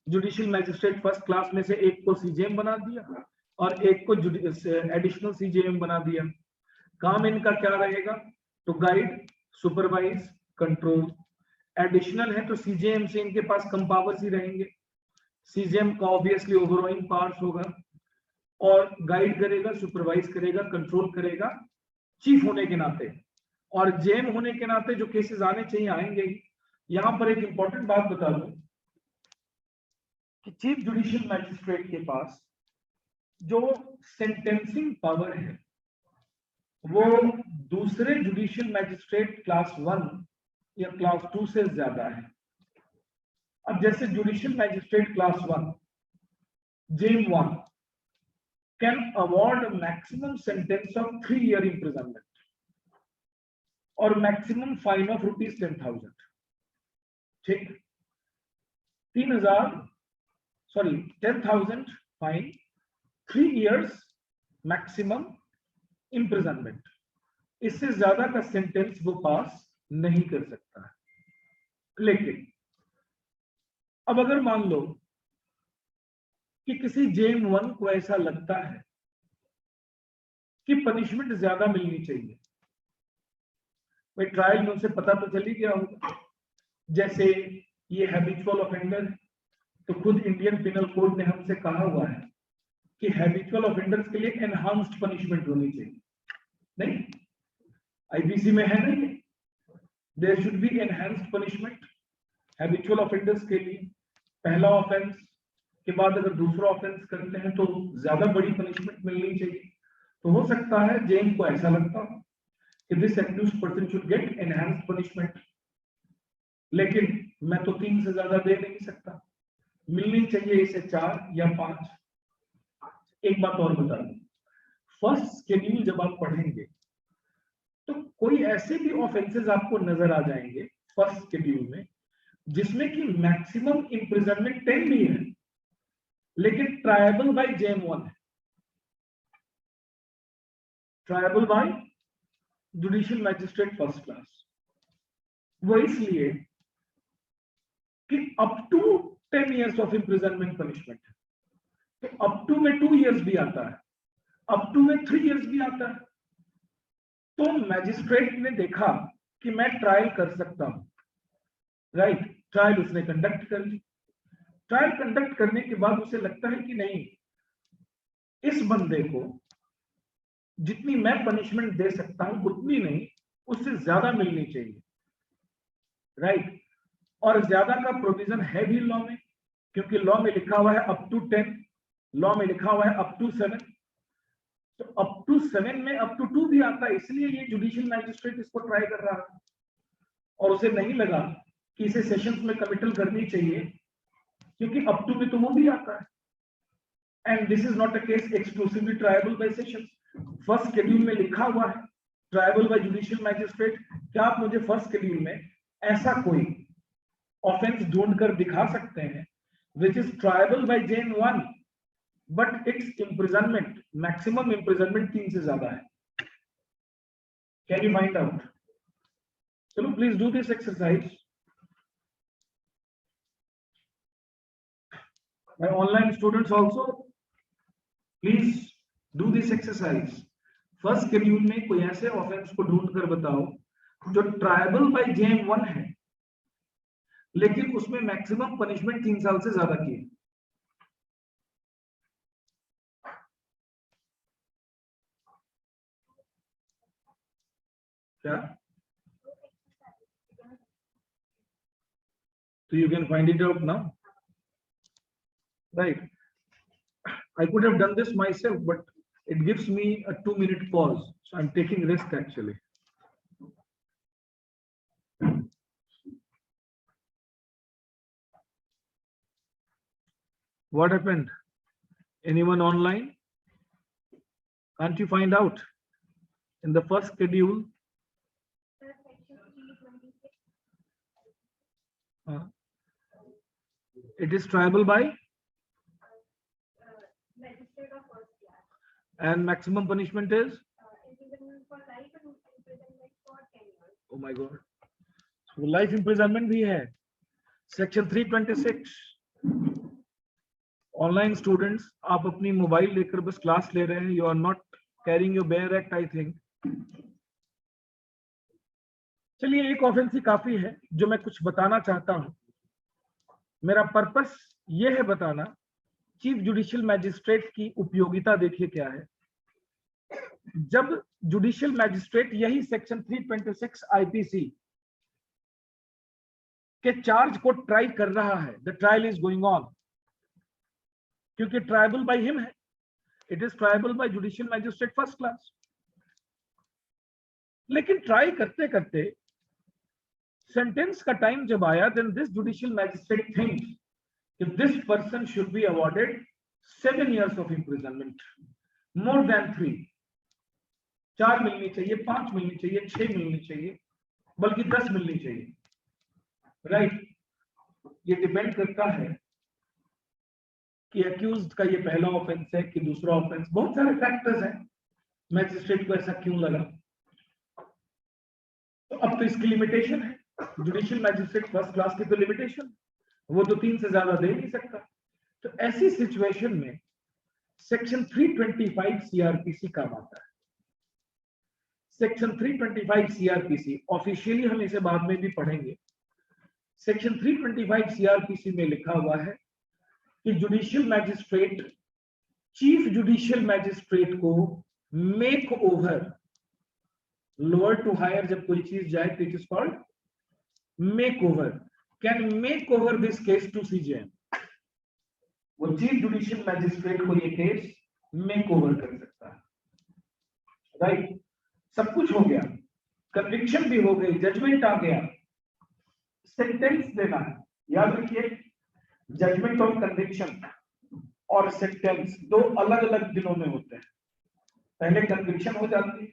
जुडिशियल मैजिस्ट्रेट फर्स्ट क्लास में से एक को सीजेएम बना दिया और एक को एडिशनल सीजेएम बना दिया. काम इनका क्या रहेगा? To guide, supervise, control. Additional है तो सीजेएम से इनके पास कम पावर्स ही रहेंगे. सीजेएम का ऑब्वियसली ओवरऑइंग पावर्स होगा और गाइड करेगा, सुपरवाइज करेगा, कंट्रोल करेगा चीफ होने के नाते. और जेएम होने के नाते जो केसेस आने चाहिए आएंगे ही. यहां पर एक इंपॉर्टेंट बात बता दूं कि चीफ जुडिशियल मैजिस्ट्रेट के पास जो सेंटेंसिंग पावर है वो दूसरे जुडिशियल मैजिस्ट्रेट क्लास 1 या क्लास 2 से ज्यादा है। अब जैसे judicial magistrate class 1 JM 1 can award maximum sentence of 3 year imprisonment और मैक्सिमम फाइन ऑफ ₹10,000। ठीक, 10,000 फाइन, 3 years मैक्सिमम इम्प्रिजनमेंट। इससे ज्यादा का सेंटेंस वो पास नहीं कर सकता है। लेकिन अब अगर मान लो कि किसी जेम 1 को ऐसा लगता है कि पनिशमेंट ज्यादा मिलनी चाहिए, भाई ट्रायल में उसे पता तो चल ही गया होगा, जैसे ये हैबिचुअल ऑफेंडर, तो खुद इंडियन पिनल कोड ने हमसे कहा हुआ है कि हैबिचुअल ऑफेंडर्स के लिए एनहांस्ड पनिशमेंट होनी चाहिए। नहीं, आईपीसी में है नहीं, there should be enhanced punishment habitual offenders के लिए। पहला ऑफेंस के बाद अगर दूसरा ऑफेंस करते हैं तो ज्यादा बड़ी पनिशमेंट मिलनी चाहिए। तो हो सकता है जेम को ऐसा लगता हो कि this accused person should get enhanced punishment, लेकिन मैं तो 3 से ज्यादा दे नहीं सकता, मिलनी चाहिए इसे 4 या 5। एक बात और बता दूं, फर्स्ट शेड्यूल जब आप पढ़ेंगे तो कोई ऐसे भी ऑफेंसेस आपको नजर आ जाएंगे फर्स्ट शेड्यूल में जिसमें कि मैक्सिमम इम्प्रिजनमेंट 10 भी है, लेकिन ट्रायबल बाय जेम 1 है, triable by judicial magistrate first class. वो इसलिए कि up to 10 years of imprisonment punishment है, तो अप टू में 2 years भी आता है, अप टू में 3 years भी आता है। तो मैजिस्ट्रेट ने देखा कि मैं ट्रायल कर सकता हूं, राइट, ट्रायल उसने कंडक्ट कर ली। ट्रायल कंडक्ट करने के बाद उसे लगता है कि नहीं, इस बंदे को जितनी मैं पनिशमेंट दे सकता हूं उतनी नहीं, उससे ज्यादा मिलनी चाहिए, राइट। और ज्यादा का प्रोविजन है भी लॉ में, क्योंकि लॉ में लिखा हुआ है अप टू 10, लॉ में लिखा हुआ है अप टू 7, तो अप टू 7 में अप टू 2 भी आता है, इसलिए ये जुडिशियल मैजिस्ट्रेट इसको ट्राई कर रहा है। और उसे नहीं लगा कि इसे सेशंस में कमिटल करनी चाहिए, क्योंकि अप टू में तो वो भी आता है। And this is not a case exclusively triable by sessions. First schedule में लिखा हुआ है ट्रायबल बाय जुडिशियल मैजिस्ट्रेट। क्या आप मुझे फर्स्ट शेड्यूल में ऐसा कोई ऑफेंस ढूंढ कर दिखा सकते हैं which is triable by JM 1 but it's imprisonment, maximum imprisonment 3 से ज्यादा है? Can you find out? चलो please do this exercise. My online students also, please do this exercise. First schedule में कोई ऐसे ऑफेंस को ढूंढ कर बताओ जो ट्रायबल बाय जेम 1 है, लेकिन उसमें मैक्सिमम पनिशमेंट 3 साल से ज्यादा की है। क्या? So you can find it out now, right? I could have done this myself, but it gives me a 2-minute pause, so I'm taking risk actually. What happened? Anyone online? Can't you find out in the first schedule? It is tribal by Magistrate of first class. and maximum punishment is, Imprisonment for life and imprisonment for 10 years. oh my god, so life imprisonment भी है, section 326। Online students, आप अपनी mobile लेकर बस class ले रहे हैं, you are not carrying your bare act I think. चलिए, एक ऑफेंस ही काफी है जो मैं कुछ बताना चाहता हूं। मेरा पर्पस ये है बताना, चीफ जुडिशियल मैजिस्ट्रेट की उपयोगिता देखिए क्या है। जब जुडिशियल मैजिस्ट्रेट यही सेक्शन 326 आईपीसी के चार्ज को ट्राई कर रहा है, the trial is going on, क्योंकि ट्रायबल बाय हिम है, it is triable by judicial magistrate first class. लेकिन ट्राई करते करते सेंटेंस का टाइम जब आया, then this judicial magistrate thinks कि this person should be awarded 7 years of imprisonment, more than 3, 4 मिलनी चाहिए, 5 मिलनी चाहिए, 6 मिलनी चाहिए, बल्कि 10 मिलनी चाहिए, राइट। ये डिपेंड करता है कि अक्यूज्ड का ये पहला ऑफेंस है कि दूसरा ऑफेंस, बहुत सारे फैक्टर्स हैं, मैजिस्ट्रेट को ऐसा क्यों लगा। तो अब तो इसकी लिमिटेशन है, जुडिशियल मैजिस्ट्रेट फर्स्ट क्लास की तो लिमिटेशन, वो तो 3 से ज्यादा दे नहीं सकता। तो ऐसी सिचुएशन में सेक्शन 325 सीआरपीसी काम आता है। सेक्शन 325 सीआरपीसी ऑफिशियली हम इसे बाद में भी पढ़ेंगे। सेक्शन 325 सीआरपीसी में लिखा हुआ है कि judicial magistrate chief judicial magistrate को make over, lower to higher जब कोई चीज जाए तो it is called make over, can make over this case to CJM. वो चीफ जुडिशियल मैजिस्ट्रेट को ये केस मेक ओवर कर सकता है, राइट। सब कुछ हो गया, कन्विक्शन भी हो गई, जजमेंट आ गया, सेंटेंस देना है। याद रखिए, जजमेंट ऑन कन्विक्शन और सेंटेंस दो अलग अलग दिनों में होते हैं। पहले कन्विक्शन हो जाती है,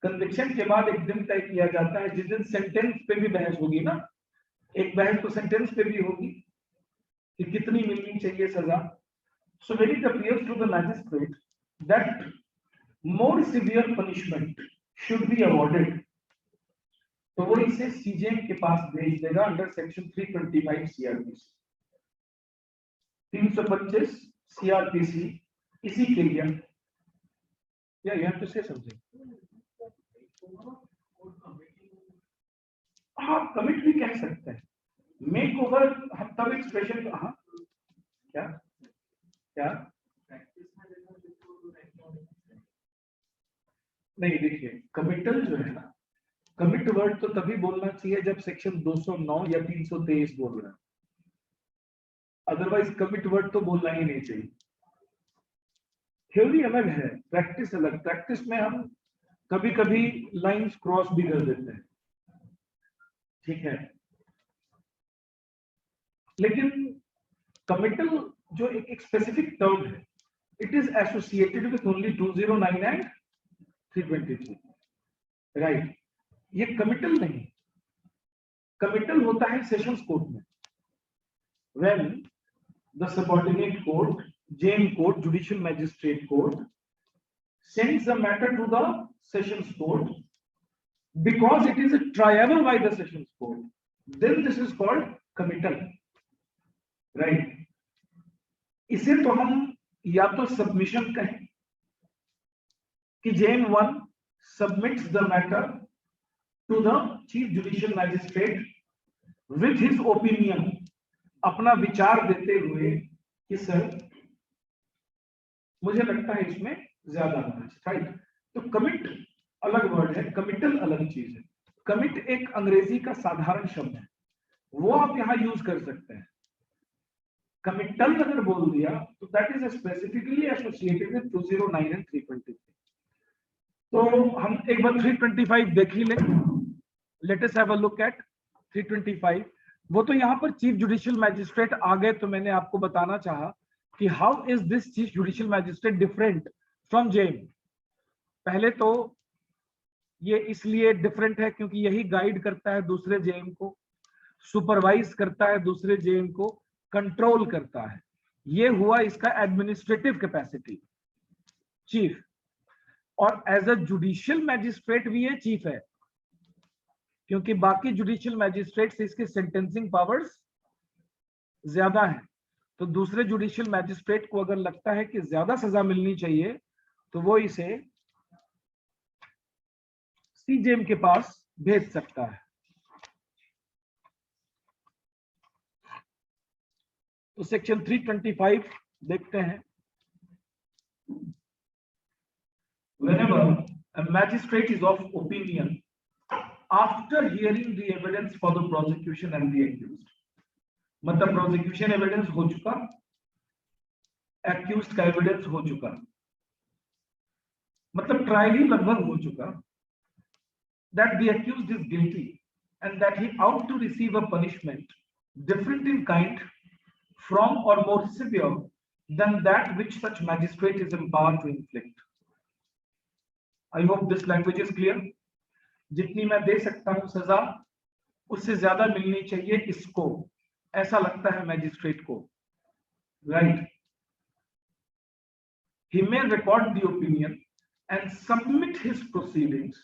कन्विक्शन के बाद एक दिन तय किया जाता है जिस दिन सेंटेंस पे भी बहस होगी ना, एक बहस तो सेंटेंस पे भी होगी कि कितनी मिलनी चाहिए सजा। So when it appears to the magistrate that more severe punishment should be awarded, तो वो इसे सीजेएम के पास भेज देगा अंडर सेक्शन 325 सीआरपीसी। 325 सीआरपीसी इसी के लिए, या यहां तो से समझे, हाँ कमिट भी कह सकते हैं, मेक ओवर तब एक्सप्रेशन, हाँ क्या क्या नहीं, देखिए कमिटल जो है ना, कमिट वर्ड तो तभी बोलना चाहिए जब सेक्शन 209 या 323 बोल रहा है, अदरवाइज कमिट वर्ड तो बोलना ही नहीं चाहिए। थ्योरी अलग है, प्रैक्टिस अलग। प्रैक्टिस में हम कभी कभी लाइंस क्रॉस भी कर देते हैं, ठीक है, लेकिन कमिटल जो एक स्पेसिफिक टर्म है, it is associated with only 209 and 323, right. ये कमिटल नहीं, कमिटल होता है सेशंस कोर्ट में, when the subordinate court, JM court, judicial magistrate court sends the matter to the sessions court because it is triable by the sessions court, then this is called committal, right। इसे तो हम या तो submission कहें कि GeM 1 submits the matter to the chief judicial magistrate with his opinion, अपना विचार देते हुए कि सर मुझे लगता है इसमें ज्यादा होना चाहिए, राइट। तो कमिट अलग वर्ड है, कमिटल अलग चीज है। कमिट एक अंग्रेजी का साधारण शब्द है, वो आप यहां यूज कर सकते हैं। कमिटल अगर बोल दिया तो that is specifically associated with 209 and 323। तो हम एक बार 325 देख ही लें, let us have a look at 325। वो तो यहाँ पर चीफ जुडिशियल मैजिस्ट्रेट आ गए, तो मैंने आपको बताना चाहा कि how is this chief judicial magistrate different from JM. पहले तो ये इसलिए डिफरेंट है क्योंकि यही गाइड करता है दूसरे जेम को, सुपरवाइज करता है दूसरे जेम को, कंट्रोल करता है। ये हुआ इसका एडमिनिस्ट्रेटिव कैपेसिटी, चीफ। और एज अ जुडिशियल मैजिस्ट्रेट भी ये चीफ है, क्योंकि बाकी जुडिशियल मैजिस्ट्रेट से इसके सेंटेंसिंग पावर्स ज्यादा है। तो दूसरे जुडिशियल मैजिस्ट्रेट को अगर लगता है कि ज्यादा सजा मिलनी चाहिए तो वो इसे सीजेएम के पास भेज सकता है। तो सेक्शन 325 देखते हैं। Whenever a magistrate is of opinion after hearing the evidence for the prosecution and the accused, मतलब प्रोसिक्यूशन एविडेंस हो चुका, एक्यूज्ड का एविडेंस हो चुका, मतलब ट्रायल ही लगभग हो चुका, that the accused is guilty and that he ought to receive a punishment different in kind from or more severe than that which such magistrate is empowered to inflict. I hope this language is clear. जितनी मैं दे सकता हूं सजा, उससे ज्यादा मिलनी चाहिए इसको, ऐसा लगता है मैजिस्ट्रेट को, right? He may record the opinion and submit his proceedings.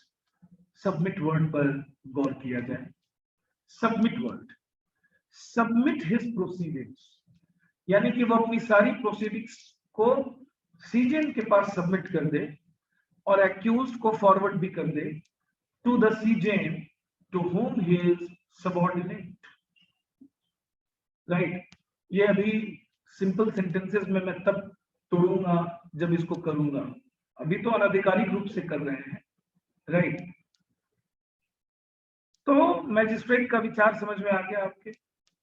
Submit word पर गौर किया जाए, submit word, submit his proceedings, यानी कि वो अपनी सारी प्रोसीडिंग्स को सीजेएम के पास सबमिट कर दे और एक्यूज्ड को फॉरवर्ड भी कर दे to the CJM to whom he is subordinate, right? ये अभी सिंपल सेंटेंसेस में मैं तब तोड़ूंगा जब इसको करूंगा, अभी तो अनाधिकारिक रूप से कर रहे हैं, राइट? तो मैजिस्ट्रेट का विचार समझ में आ गया आपके,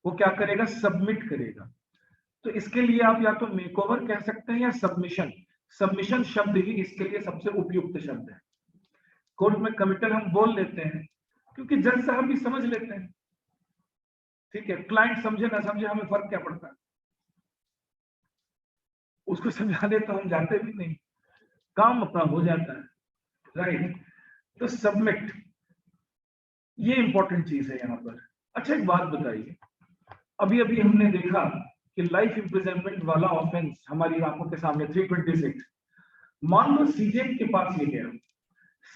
वो क्या करेगा? सबमिट करेगा। तो इसके लिए आप या तो मेकओवर कह सकते हैं या सबमिशन। सबमिशन शब्द ही इसके लिए सबसे उपयुक्त शब्द है। कोर्ट में कमिटल हम बोल लेते हैं क्योंकि जज साहब भी समझ लेते हैं, ठीक है? क्लाइंट समझे ना समझे हमें फर्क क्या पड़ता है, उसको समझाने तो हम जाते भी नहीं, काम अपना हो जाता है, राइट? तो सबमिट ये इंपॉर्टेंट चीज है यहाँ पर। अच्छा एक बात बताइए, अभी अभी हमने देखा कि लाइफ इम्प्रिजनमेंट वाला ऑफेंस हमारी आंखों के सामने 326, मान लो सीजेएम के पास ये गया,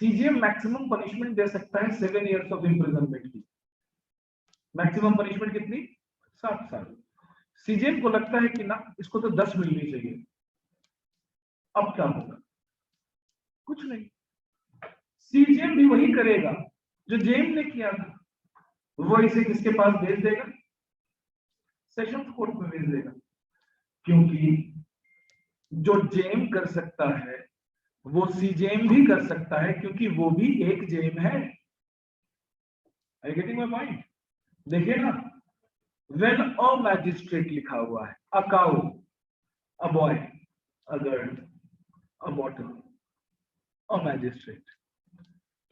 सीजेएम मैक्सिमम पनिशमेंट दे सकता है 7 इयर्स ऑफ इम्प्रिजनमेंट की। मैक्सिमम पनिशमेंट कितनी? 7 साल। सीजेएम को लगता है कि ना इसको तो 10 मिलनी चाहिए, अब क्या होगा? कुछ नहीं, सीजेएम भी वही करेगा जो जेएम ने किया था, वो इसे किसके पास भेज देगा? सेशंस कोर्ट में भेज देगा, क्योंकि जो जेएम कर सकता है वो सीजेएम भी कर सकता है, क्योंकि वो भी एक जेएम है। Are you getting my point? देखिए ना, when a magistrate लिखा हुआ है, a cow, a boy, a girl, a bottle, a magistrate,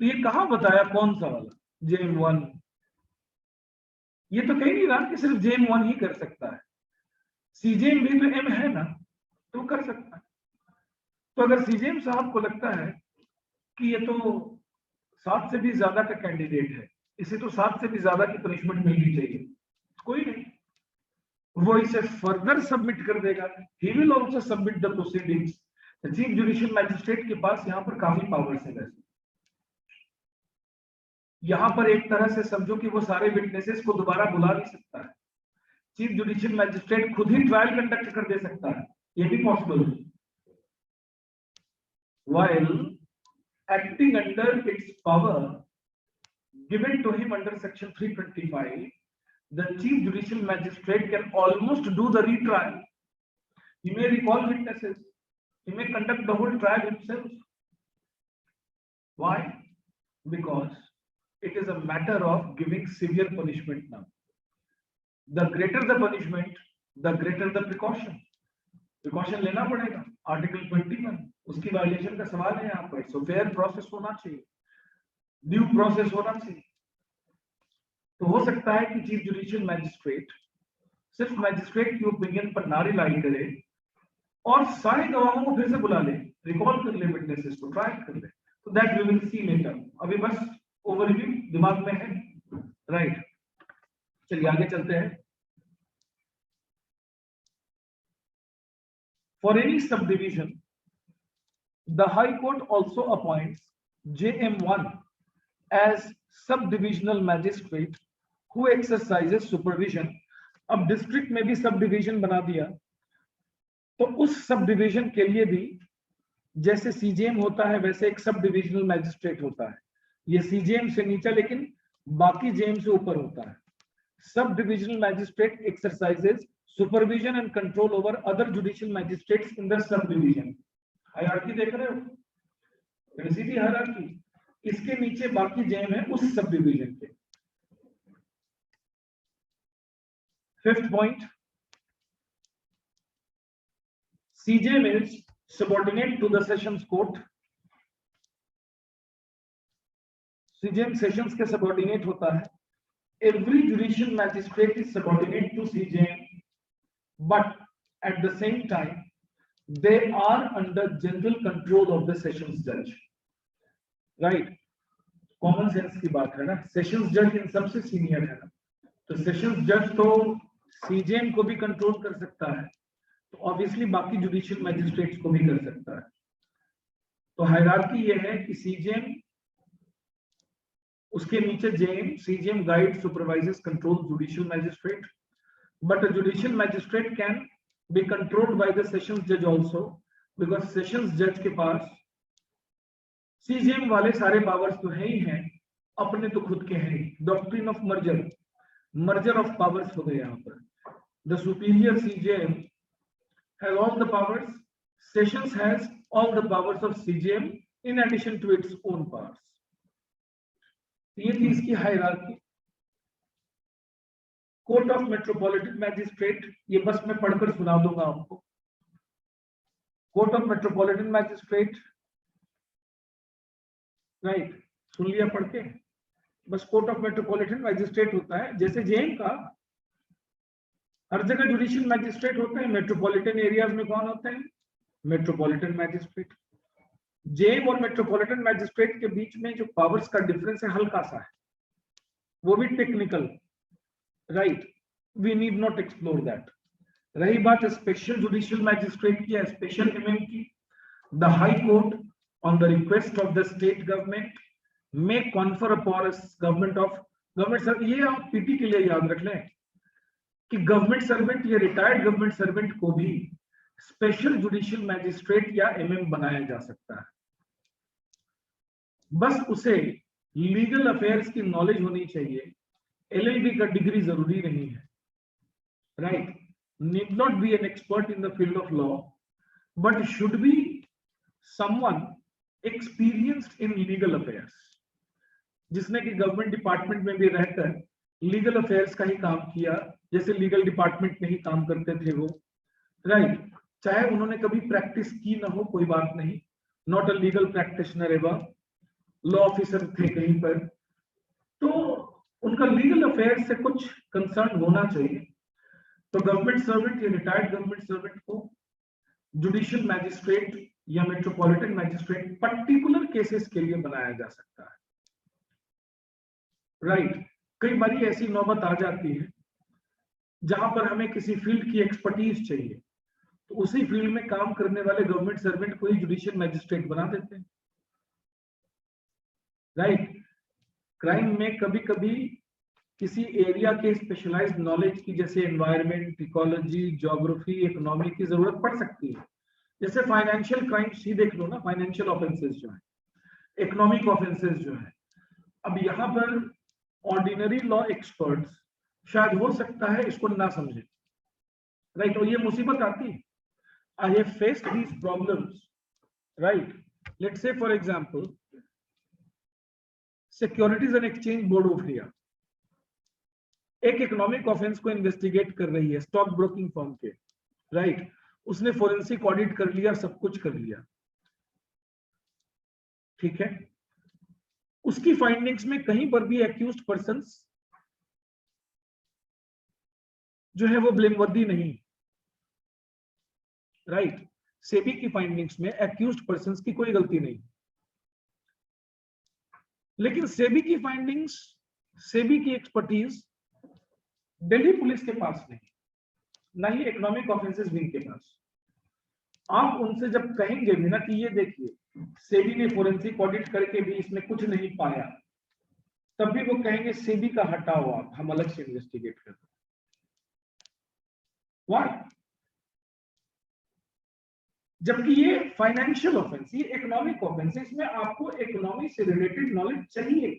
तो ये कहां बताया कौन सा वाला? जेएम 1। ये तो कहीं नहीं रहा कि सिर्फ जेएम 1 ही कर सकता है, सीजेएम भी तो एम है ना, तो कर सकता है। तो अगर सीजेएम साहब को लगता है कि ये तो 7 से भी ज्यादा का कैंडिडेट है, इसे तो 7 से भी ज्यादा की पनिशमेंट मिलनी चाहिए, कोई नहीं, वो इसे फर्दर सबमिट कर देगा। He will also submit the proceedings. Chief judicial magistrate के पास यहाँ पर काफी पावर्स है। वैसे यहाँ पर एक तरह से समझो कि वो सारे विटनेसेस को दोबारा बुला नहीं सकता है, चीफ जुडिशियल मैजिस्ट्रेट खुद ही ट्रायल कंडक्ट कर दे सकता है, ये भी पॉसिबल है। While acting under its power given to him under section 325, the chief judicial magistrate can almost do the retrial. He may recall witnesses, he may conduct the whole trial himself. Why? Because it is a matter of giving severe punishment now. The greater the punishment, the greater the precaution. Precaution लेना पड़ेगा, article 21 उसकी violation का सवाल है यहाँ पर। So fair process होना चाहिए, ड्यू प्रोसेस होना चाहिए। तो हो सकता है कि चीफ जुडिशियल मैजिस्ट्रेट सिर्फ मैजिस्ट्रेट की ओपिनियन पर ना रिलाई करे और सारे गवाहों को फिर से बुला ले, रिकॉल कर ले, विटनेसेस को ट्रायल कर ले। तो that we will see later. अभी बस ओवरव्यू दिमाग में है, राइट? चलिए आगे चलते हैं। For any subdivision, the High Court also appoints JM1 as subdivisional magistrate who exercises supervision. अब डिस्ट्रिक्ट में भी सब डिवीजन बना दिया, तो उस सब डिवीजन के लिए भी जैसे सीजेएम होता है वैसे एक सब डिविजनल मैजिस्ट्रेट होता है। ये सीजेएम से नीचे लेकिन बाकी जेएम से ऊपर होता है। Sub divisional magistrate exercises supervision and control over other judicial magistrates in the subdivision. Hierarchy देख रहे हो, रेसिडी हायरार्की, इसके नीचे बाकी जेएम है उस सब डिवीजन के। Fifth point, CJ means subordinate to the sessions court. CJ sessions के सबऑर्डिनेट होता है. Every judicial magistrate is subordinate to CJ, but at the same time they are under general control of the sessions judge. Right? Common sense की बात है ना. Sessions जज इन सबसे senior है ना, तो सेशंस जज तो सीजेएम को भी कंट्रोल कर सकता है, तो ऑब्वियसली बाकी जुडिशियल मैजिस्ट्रेट्स को भी कर सकता है. तो हायरार्की ये है कि सीजेएम, उसके नीचे JM, CJM guide, supervises, control judicial magistrate, but a judicial magistrate can be controlled by the sessions जज आल्सो, बिकॉज सेशंस जज के पास सीजेएम वाले सारे पावर्स तो है ही हैं, अपने तो खुद के हैं. Doctrine of merger of powers हो गए यहाँ पर. The superior CJM has all the powers, sessions has all the powers of CJM in addition to its own powers. ये थी इसकी hierarchy. Court of metropolitan magistrate, ये बस मैं पढ़कर सुना दूंगा आपको. Court of metropolitan magistrate, right, सुन लिया पढ़ के. बस कोर्ट ऑफ मेट्रोपॉलिटन मैजिस्ट्रेट होता है, जैसे जेएम का हर जगह जुडिशियल मैजिस्ट्रेट होते हैं, मेट्रोपॉलिटन एरियाज में कौन होते हैं? Metropolitan magistrate. जेएम और मेट्रोपॉलिटन मैजिस्ट्रेट के बीच में जो पावर्स का डिफरेंस है हल्का सा है, वो भी technical, right, we need not explore that. रही बात स्पेशल जुडिशियल मैजिस्ट्रेट की, स्पेशल एमएम की, the high court on the request of the state government may confer upon us government sir, ये आप पीटी के लिए याद रख लें कि गवर्नमेंट सर्वेंट या रिटायर्ड गवर्नमेंट सर्वेंट को भी स्पेशल जुडिशियल मैजिस्ट्रेट या एमएम बनाया जा सकता है. बस उसे लीगल अफेयर्स की नॉलेज होनी चाहिए. एलएलबी का डिग्री जरूरी नहीं है, right, need not be an expert in the field of law, but should be someone experienced in legal affairs, जिसने कि गवर्नमेंट डिपार्टमेंट में भी रहकर लीगल अफेयर्स का ही काम किया, जैसे लीगल डिपार्टमेंट में ही काम करते थे वो, राइट. चाहे उन्होंने कभी प्रैक्टिस की ना हो, कोई बात नहीं, नॉट अ लीगल प्रैक्टिशनर एवं लॉ ऑफिसर थे कहीं पर, तो उनका लीगल अफेयर्स से कुछ कंसर्न होना चाहिए. तो गवर्नमेंट सर्वेंट या रिटायर्ड गवर्नमेंट सर्वेंट को जुडिशियल मैजिस्ट्रेट या मेट्रोपॉलिटन मैजिस्ट्रेट पर्टिकुलर केसेस के लिए बनाया जा सकता है, राइट. कई बार ऐसी नौबत आ जाती है जहां पर हमें किसी फील्ड की एक्सपर्टीज चाहिए, तो उसी फील्ड में काम करने वाले गवर्नमेंट सर्वेंट को ही जुडिशियल मैजिस्ट्रेट बना देते हैं, राइट. क्राइम में कभी कभी किसी एरिया के स्पेशलाइज्ड नॉलेज की, जैसे एनवायरमेंट, इकोलॉजी, ज्योग्राफी, इकोनॉमी की जरूरत पड़ सकती है. जैसे फाइनेंशियल क्राइम्स ही देख लो ना, फाइनेंशियल ऑफेंसेस जो है, इकोनॉमिक ऑफेंसेस जो है. अब यहाँ पर ऑर्डिनरी लॉ एक्सपर्ट्स शायद हो सकता है इसको ना समझे, राइट. और ये मुसीबत आती है. I have faced these problems, right. Let's say for example securities and exchange board of India एक इकोनॉमिक ऑफेंस को इन्वेस्टिगेट कर रही है, स्टॉक ब्रोकिंग फर्म के, राइट. उसने फोरेंसिक ऑडिट कर लिया, सब कुछ कर लिया, ठीक है. उसकी फाइंडिंग्स में कहीं पर भी एक्यूज्ड पर्संस जो है वो ब्लेमवर्दी नहीं, राइट. सेबी की फाइंडिंग्स में एक्यूज्ड पर्संस की कोई गलती नहीं, लेकिन सेबी की फाइंडिंग्स, सेबी की एक्सपर्टीज दिल्ली पुलिस के पास नहीं, ना ही इकोनॉमिक ऑफेंसेस विंग के पास. आप उनसे जब कहेंगे भी ना कि ये देखिए सेबी ने फोरेंसिक ऑडिट करके भी इसमें कुछ नहीं पाया, तब भी वो कहेंगे सेबी का हटाओ आप, हम अलग से इन्वेस्टिगेट करते हैं. व्हाई? जबकि ये फाइनेंशियल ऑफेंस, ये इकोनॉमिक ऑफेंस है, इसमें आपको इकोनॉमी से रिलेटेड नॉलेज चाहिए.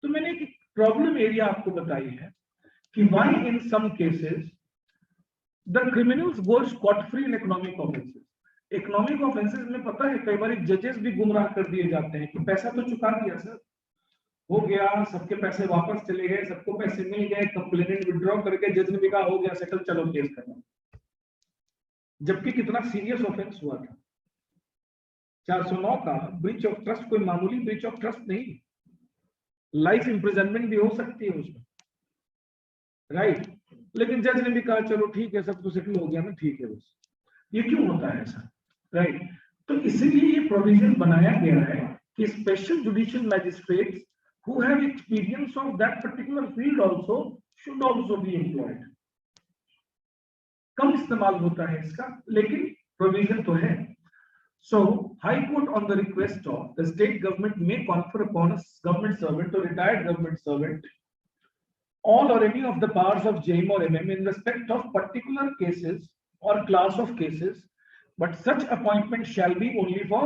तो मैंने एक प्रॉब्लम एरिया आपको बताई है कि why in some cases the criminals go scot free in economic offences. Economic offences में पता है कई बार जजेस भी गुमराह कर दिए जाते हैं कि पैसा तो चुका दिया सर, हो गया, सबके पैसे वापस चले गए, सबको पैसे मिल गए, कंप्लेनेंट विड्रॉ करके जज ने भी कहा हो गया सेटल, चलो केस करना. जबकि कितना सीरियस ऑफेंस हुआ था। 409 का ब्रीच ऑफ ट्रस्ट कोई मामूली ब्रीच ऑफ ट्रस्ट नहीं, लाइफ इंप्रिजनमेंट भी हो सकती है उसमें, राइट। लेकिन जज ने भी कहा चलो ठीक है, सब कुछ सेटल हो गया ना, ठीक है बस। ये क्यों होता है ऐसा, राइट। तो इसीलिए ये प्रोविजन बनाया गया है कि special judicial magistrates who have experience of that particular field also should also be employed। कम इस्तेमाल होता है इसका, लेकिन प्रोविजन तो है। So, High Court on the request of the state government may confer upon a government servant or retired government servant all or any of the powers of JM or MM in respect of particular cases or class of cases, but such appointment shall be only for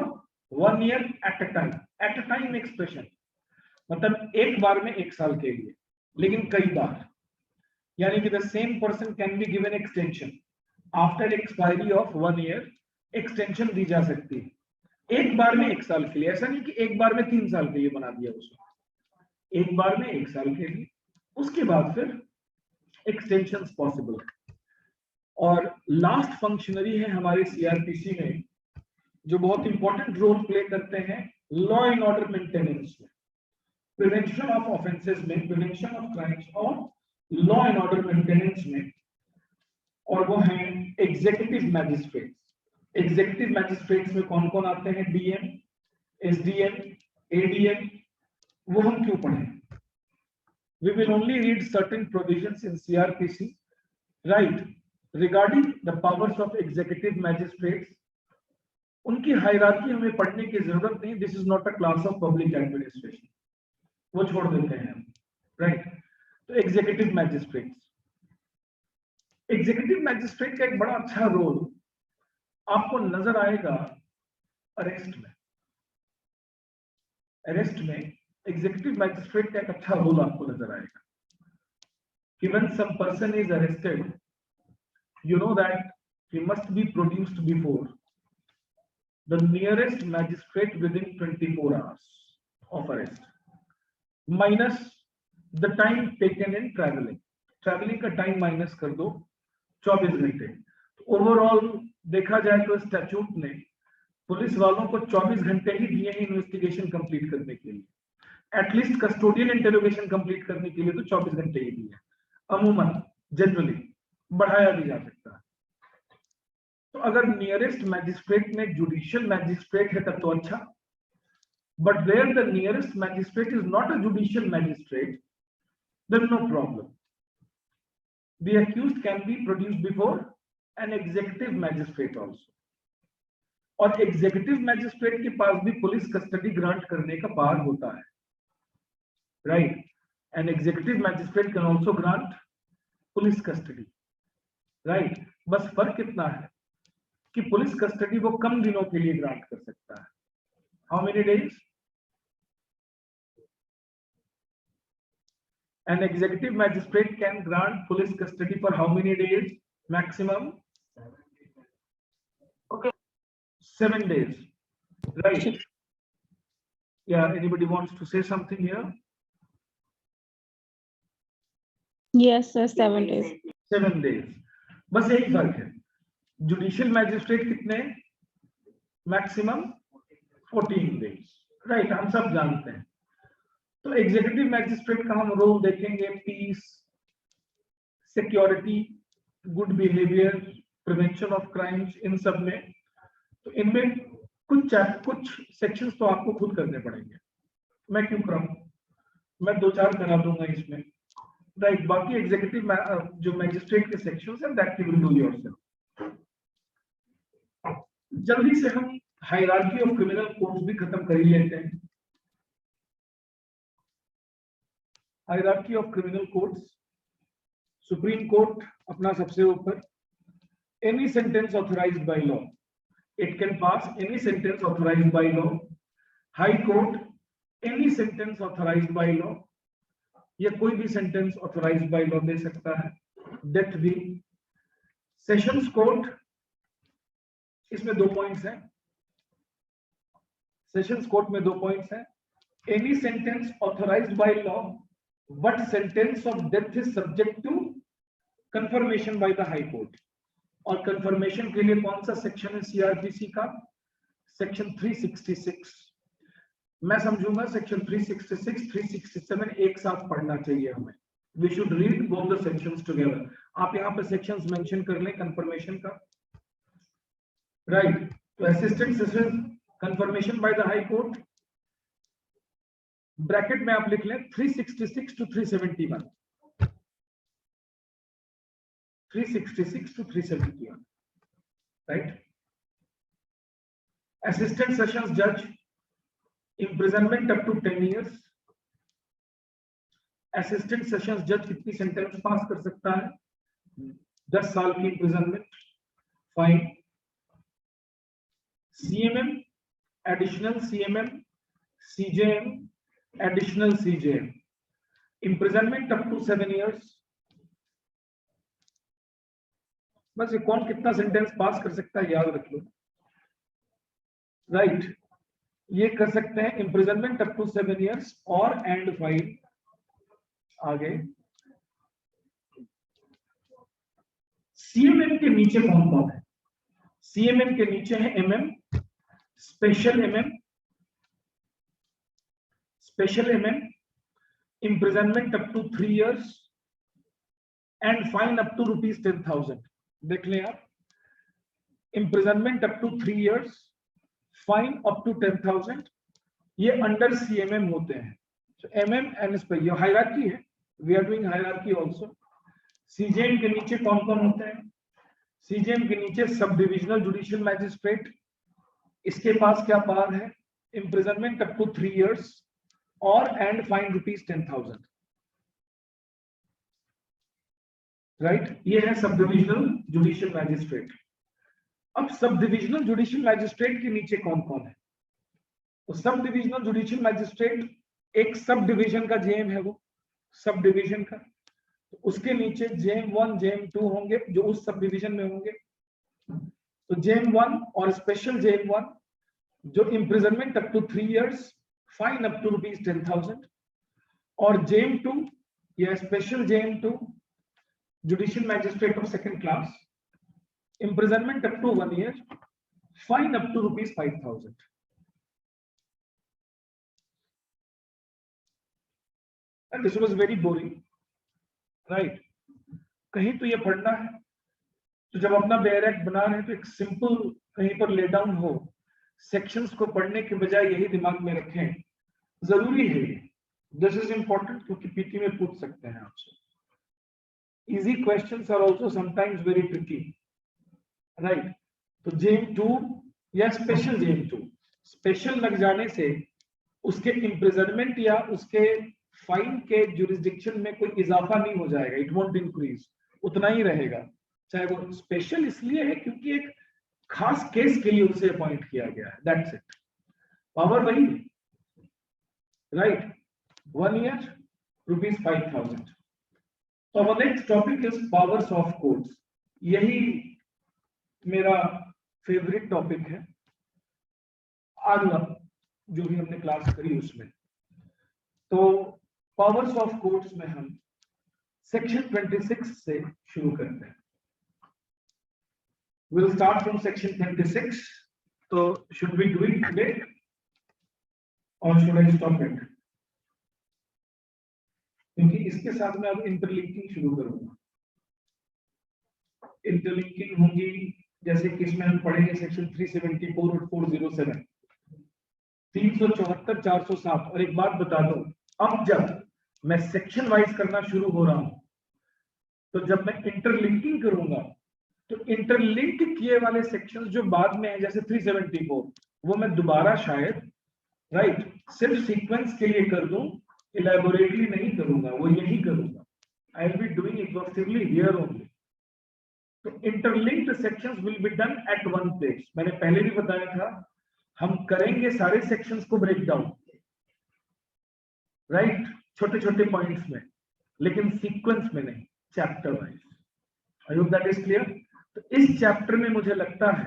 1 year at a time। At a time expression मतलब एक बार में 1 साल के लिए, लेकिन कई बार, यानी कि the same person can be given extension after expiry of 1 year, extension दी जा सकती है। एक बार में 1 साल के लिए, ऐसा नहीं कि एक बार में 3 साल के लिए बना दिया उसने, एक बार में 1 साल के लिए, उसके बाद फिर एक्सटेंशन पॉसिबल है। और लास्ट फंक्शनरी है हमारे सीआरपीसी में जो बहुत इंपॉर्टेंट रोल प्ले करते हैं लॉ एंड ऑर्डर मेंटेनेंस में, प्रिवेंशन ऑफ ऑफेंसेस में, प्रिवेंशन ऑफ क्राइम्स और लॉ एंड ऑर्डर मेंटेनेंस में, और वो है एग्जीक्यूटिव मैजिस्ट्रेट। एग्जीक्यूटिव मैजिस्ट्रेट्स में कौन कौन आते हैं? DM, SDM, ADM. वो हम क्यों पढ़ें? We will only read certain provisions in CRPC, right, regarding the powers of executive magistrates। उनकी हायरार्की हमें पढ़ने की जरूरत नहीं। This is not a class of public administration, वो छोड़ देते हैं हम, राइट। तो एग्जीक्यूटिव मैजिस्ट्रेट, एग्जीक्यूटिव मैजिस्ट्रेट का एक बड़ा अच्छा रोल आपको नजर आएगा अरेस्ट में। अरेस्ट में एग्जीक्यूटिव मैजिस्ट्रेट का एक अच्छा रोल आपको नजर आएगा कि when some person is arrested, you know that he must be produced before the nearest magistrate within 24 hours of arrest, minus the time taken in traveling। Travelling का time minus कर दो, 24 घंटे। ओवरऑल देखा जाए तो स्टैट्यूट ने police वालों को 24 घंटे ही दिए हैं इन्वेस्टिगेशन कंप्लीट करने के लिए, एटलीस्ट कस्टोडियल इंटरोगेशन कंप्लीट करने के लिए तो 24 घंटे ही दिए। अमूमन जनरली बढ़ाया भी जा सकता है। तो अगर नियरेस्ट मैजिस्ट्रेट में जुडिशियल मैजिस्ट्रेट है तब तो अच्छा, but where the nearest magistrate is not a judicial magistrate, there is no problem. The accused can be produced before an executive magistrate also, और एग्जीक्यूटिव मैजिस्ट्रेट के पास भी पुलिस कस्टडी ग्रांट करने का पावर होता है, right. N executive magistrate can also grant police custody, right. बस फर्क कितना है कि पुलिस कस्टडी वो कम दिनों के लिए ग्रांट कर सकता है। How many days? An executive magistrate can grant police custody for how many days? Maximum 7 days, right? Yeah, anybody wants to say something here? Yes, sir, 7 days. 7 days, बस एक फर्क है। जुडिशियल मैजिस्ट्रेट कितने? Maximum 14 days, right. हम सब जानते हैं। तो एग्जीक्यूटिव मैजिस्ट्रेट का हम रोल देखेंगे peace, security, good behaviour, prevention of crimes, इन सब में। तो इनमें कुछ सेक्शंस तो आपको खुद करने पड़ेंगे। मैं क्यों कराऊं? मैं 2-4 करा दूंगा इसमें, राइट। बाकी एग्जीक्यूटिव जो मैजिस्ट्रेट के सेक्शंस हैं that you will do yourself. जल्दी से हम हायरार्की ऑफ क्रिमिनल कोड्स भी खत्म कर ही लेते हैं। Hierarchy of criminal codes, supreme court अपना सबसे ऊपर। Any sentence authorised by law, it can pass any sentence authorised by law. High court, any sentence authorised by law, या कोई भी सेंटेंस ऑथराइज्ड बाय लॉ दे सकता है। डेथ भी। Sessions court, इसमें 2 पॉइंट्स हैं। सेशंस कोर्ट में 2 पॉइंट्स हैं। Any sentence authorised by law but sentence of death is subject to confirmation by the high court, और कंफर्मेशन के लिए कौन सा सेक्शन है सीआरपीसी का? सेक्शन 366। मैं समझूंगा सेक्शन 366 367 एक साथ पढ़ना चाहिए हमें। We should read both the sections together. आप यहाँ पे सेक्शंस मेंशन कर लें कंफर्मेशन का, राइट। तो assistant session confirmation bye the high court, bracket में आप लिख लें 366 to 371, 366 to 371, right? Assistant Sessions Judge, imprisonment up to 10 years. Assistant Sessions Judge कितनी सेंटेंस पास कर सकता है? 10 साल की imprisonment, fine. CMM, additional CMM, CJM, additional CJM, imprisonment up to 7 years. बस ये कौन कितना सेंटेंस पास कर सकता है याद रख लो, राइट। ये कर सकते हैं imprisonment up to 7 years और एंड फाइन। आगे CMM के नीचे कौन कौन है? CMM के नीचे है MM, special MM, special MM, imprisonment up to 3 years and fine up to ₹10,000। देख लें आप, imprisonment up to 3 years, fine up to 10,000, ये अंडर CMM होते हैं। So MM and इस पर ये हायरार्की है, we are doing hierarchy also। CJM के नीचे कौन कौन होते हैं? CJM के नीचे सब डिविजनल जुडिशियल मैजिस्ट्रेट, इसके पास क्या पावर है? imprisonment up to 3 years और एंड फाइन ₹10,000, राइट। ये है सब डिविजनल जुडिशियल मैजिस्ट्रेट। अब सब डिविजनल जुडिशियल मैजिस्ट्रेट के नीचे कौन कौन है? तो सब डिविजनल जुडिशियल मैजिस्ट्रेट, एक सब डिवीजन का जेएम है, वो सब डिवीजन का, तो उसके नीचे JM1 JM2 होंगे जो उस सब डिवीजन में होंगे। तो JM1 और स्पेशल JM1 जो imprisonment up to 3 years, fine up to ₹10,000, और JM2 या special JM2 judicial magistrate of second class, imprisonment up to 1 year, fine up to ₹5,000। And this was very boring, right? कहीं तो ये पढ़ना है, तो जब अपना बेयर एक्ट बना रहे हैं तो एक सिंपल कहीं पर ले डाउन हो, सेक्शंस को पढ़ने के बजाय यही दिमाग में रखें, जरूरी है। दिस इज इंपॉर्टेंट क्योंकि पीटी में पूछ सकते हैं आपसे। Easy questions are also sometimes very tricky, right. तो JM2 या स्पेशल JM2, स्पेशल लग जाने से उसके इम्प्रिजनमेंट या उसके फाइन के जुरिस्डिक्शन में कोई इजाफा नहीं हो जाएगा, इट वोंट इंक्रीज, उतना ही रहेगा। चाहे वो स्पेशल इसलिए है क्योंकि एक खास केस के लिए उसे अपॉइंट किया गया है, दैट्स इट। पावर वही, राइट। 1 year, ₹5,000। तो our next topic is powers of courts। यही मेरा फेवरेट टॉपिक है आज जो भी हमने क्लास करी उसमें। तो पावर्स ऑफ कोर्ट्स में हम सेक्शन 26 से शुरू करते हैं। We'll start from section 26. So should we do it today or should I stop it? क्योंकि इसके साथ में अब इंटरलिंकिंग शुरू करूंगा। इंटरलिंकिंग होगी जैसे कि इसमें हम पढ़ेंगे सेक्शन 374 और 407, 374, 407। और एक बात बता दूं, अब जब मैं सेक्शन वाइज करना शुरू हो रहा हूं तो जब मैं इंटरलिंकिंग करूंगा तो इंटरलिंक किए वाले सेक्शंस जो बाद में है जैसे 374 वो मैं दोबारा शायद, राइट, सिर्फ सीक्वेंस के लिए कर दूं, इलैबोरेटली नहीं करूंगा, वो यही करूंगा। I will be doing exhaustively here only. तो interlinked sections will be done at one place. मैंने पहले भी बताया था हम करेंगे सारे सेक्शंस को ब्रेक डाउन, राइट, छोटे छोटे पॉइंट्स में, लेकिन सीक्वेंस में नहीं, chapter wise. I hope that is clear. तो इस चैप्टर में मुझे लगता है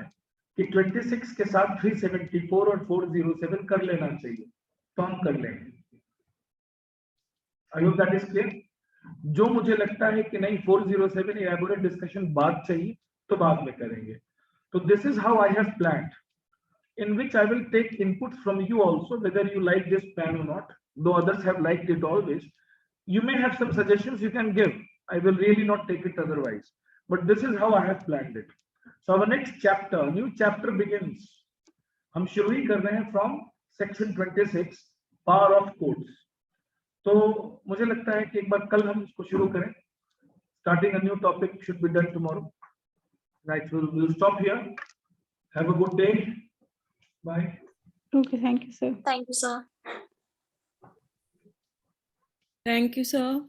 कि 26 के साथ 374 और 407 कर लेना चाहिए, तो हम कर लेंगे। I hope that is clear. जो मुझे लगता है कि नहीं 407 इलैबोरेट डिस्कशन बाद चाहिए, तो बाद में करेंगे. So this is how I have planned, in which I will take inputs from you also, whether you like this plan or not. Though others have liked it always, you may have some suggestions you can give. I will really not take it otherwise. But this is how I have planned it. So our next chapter, new chapter begins. हम शुरू ही कर रहे हैं from section 26, power of codes. तो मुझे लगता है कि एक बार कल हम इसको शुरू करें. Starting a new topic should be done tomorrow. Right, we'll stop here. Have a good day. Bye. Okay, thank you, sir. Thank you, sir. Thank you, sir.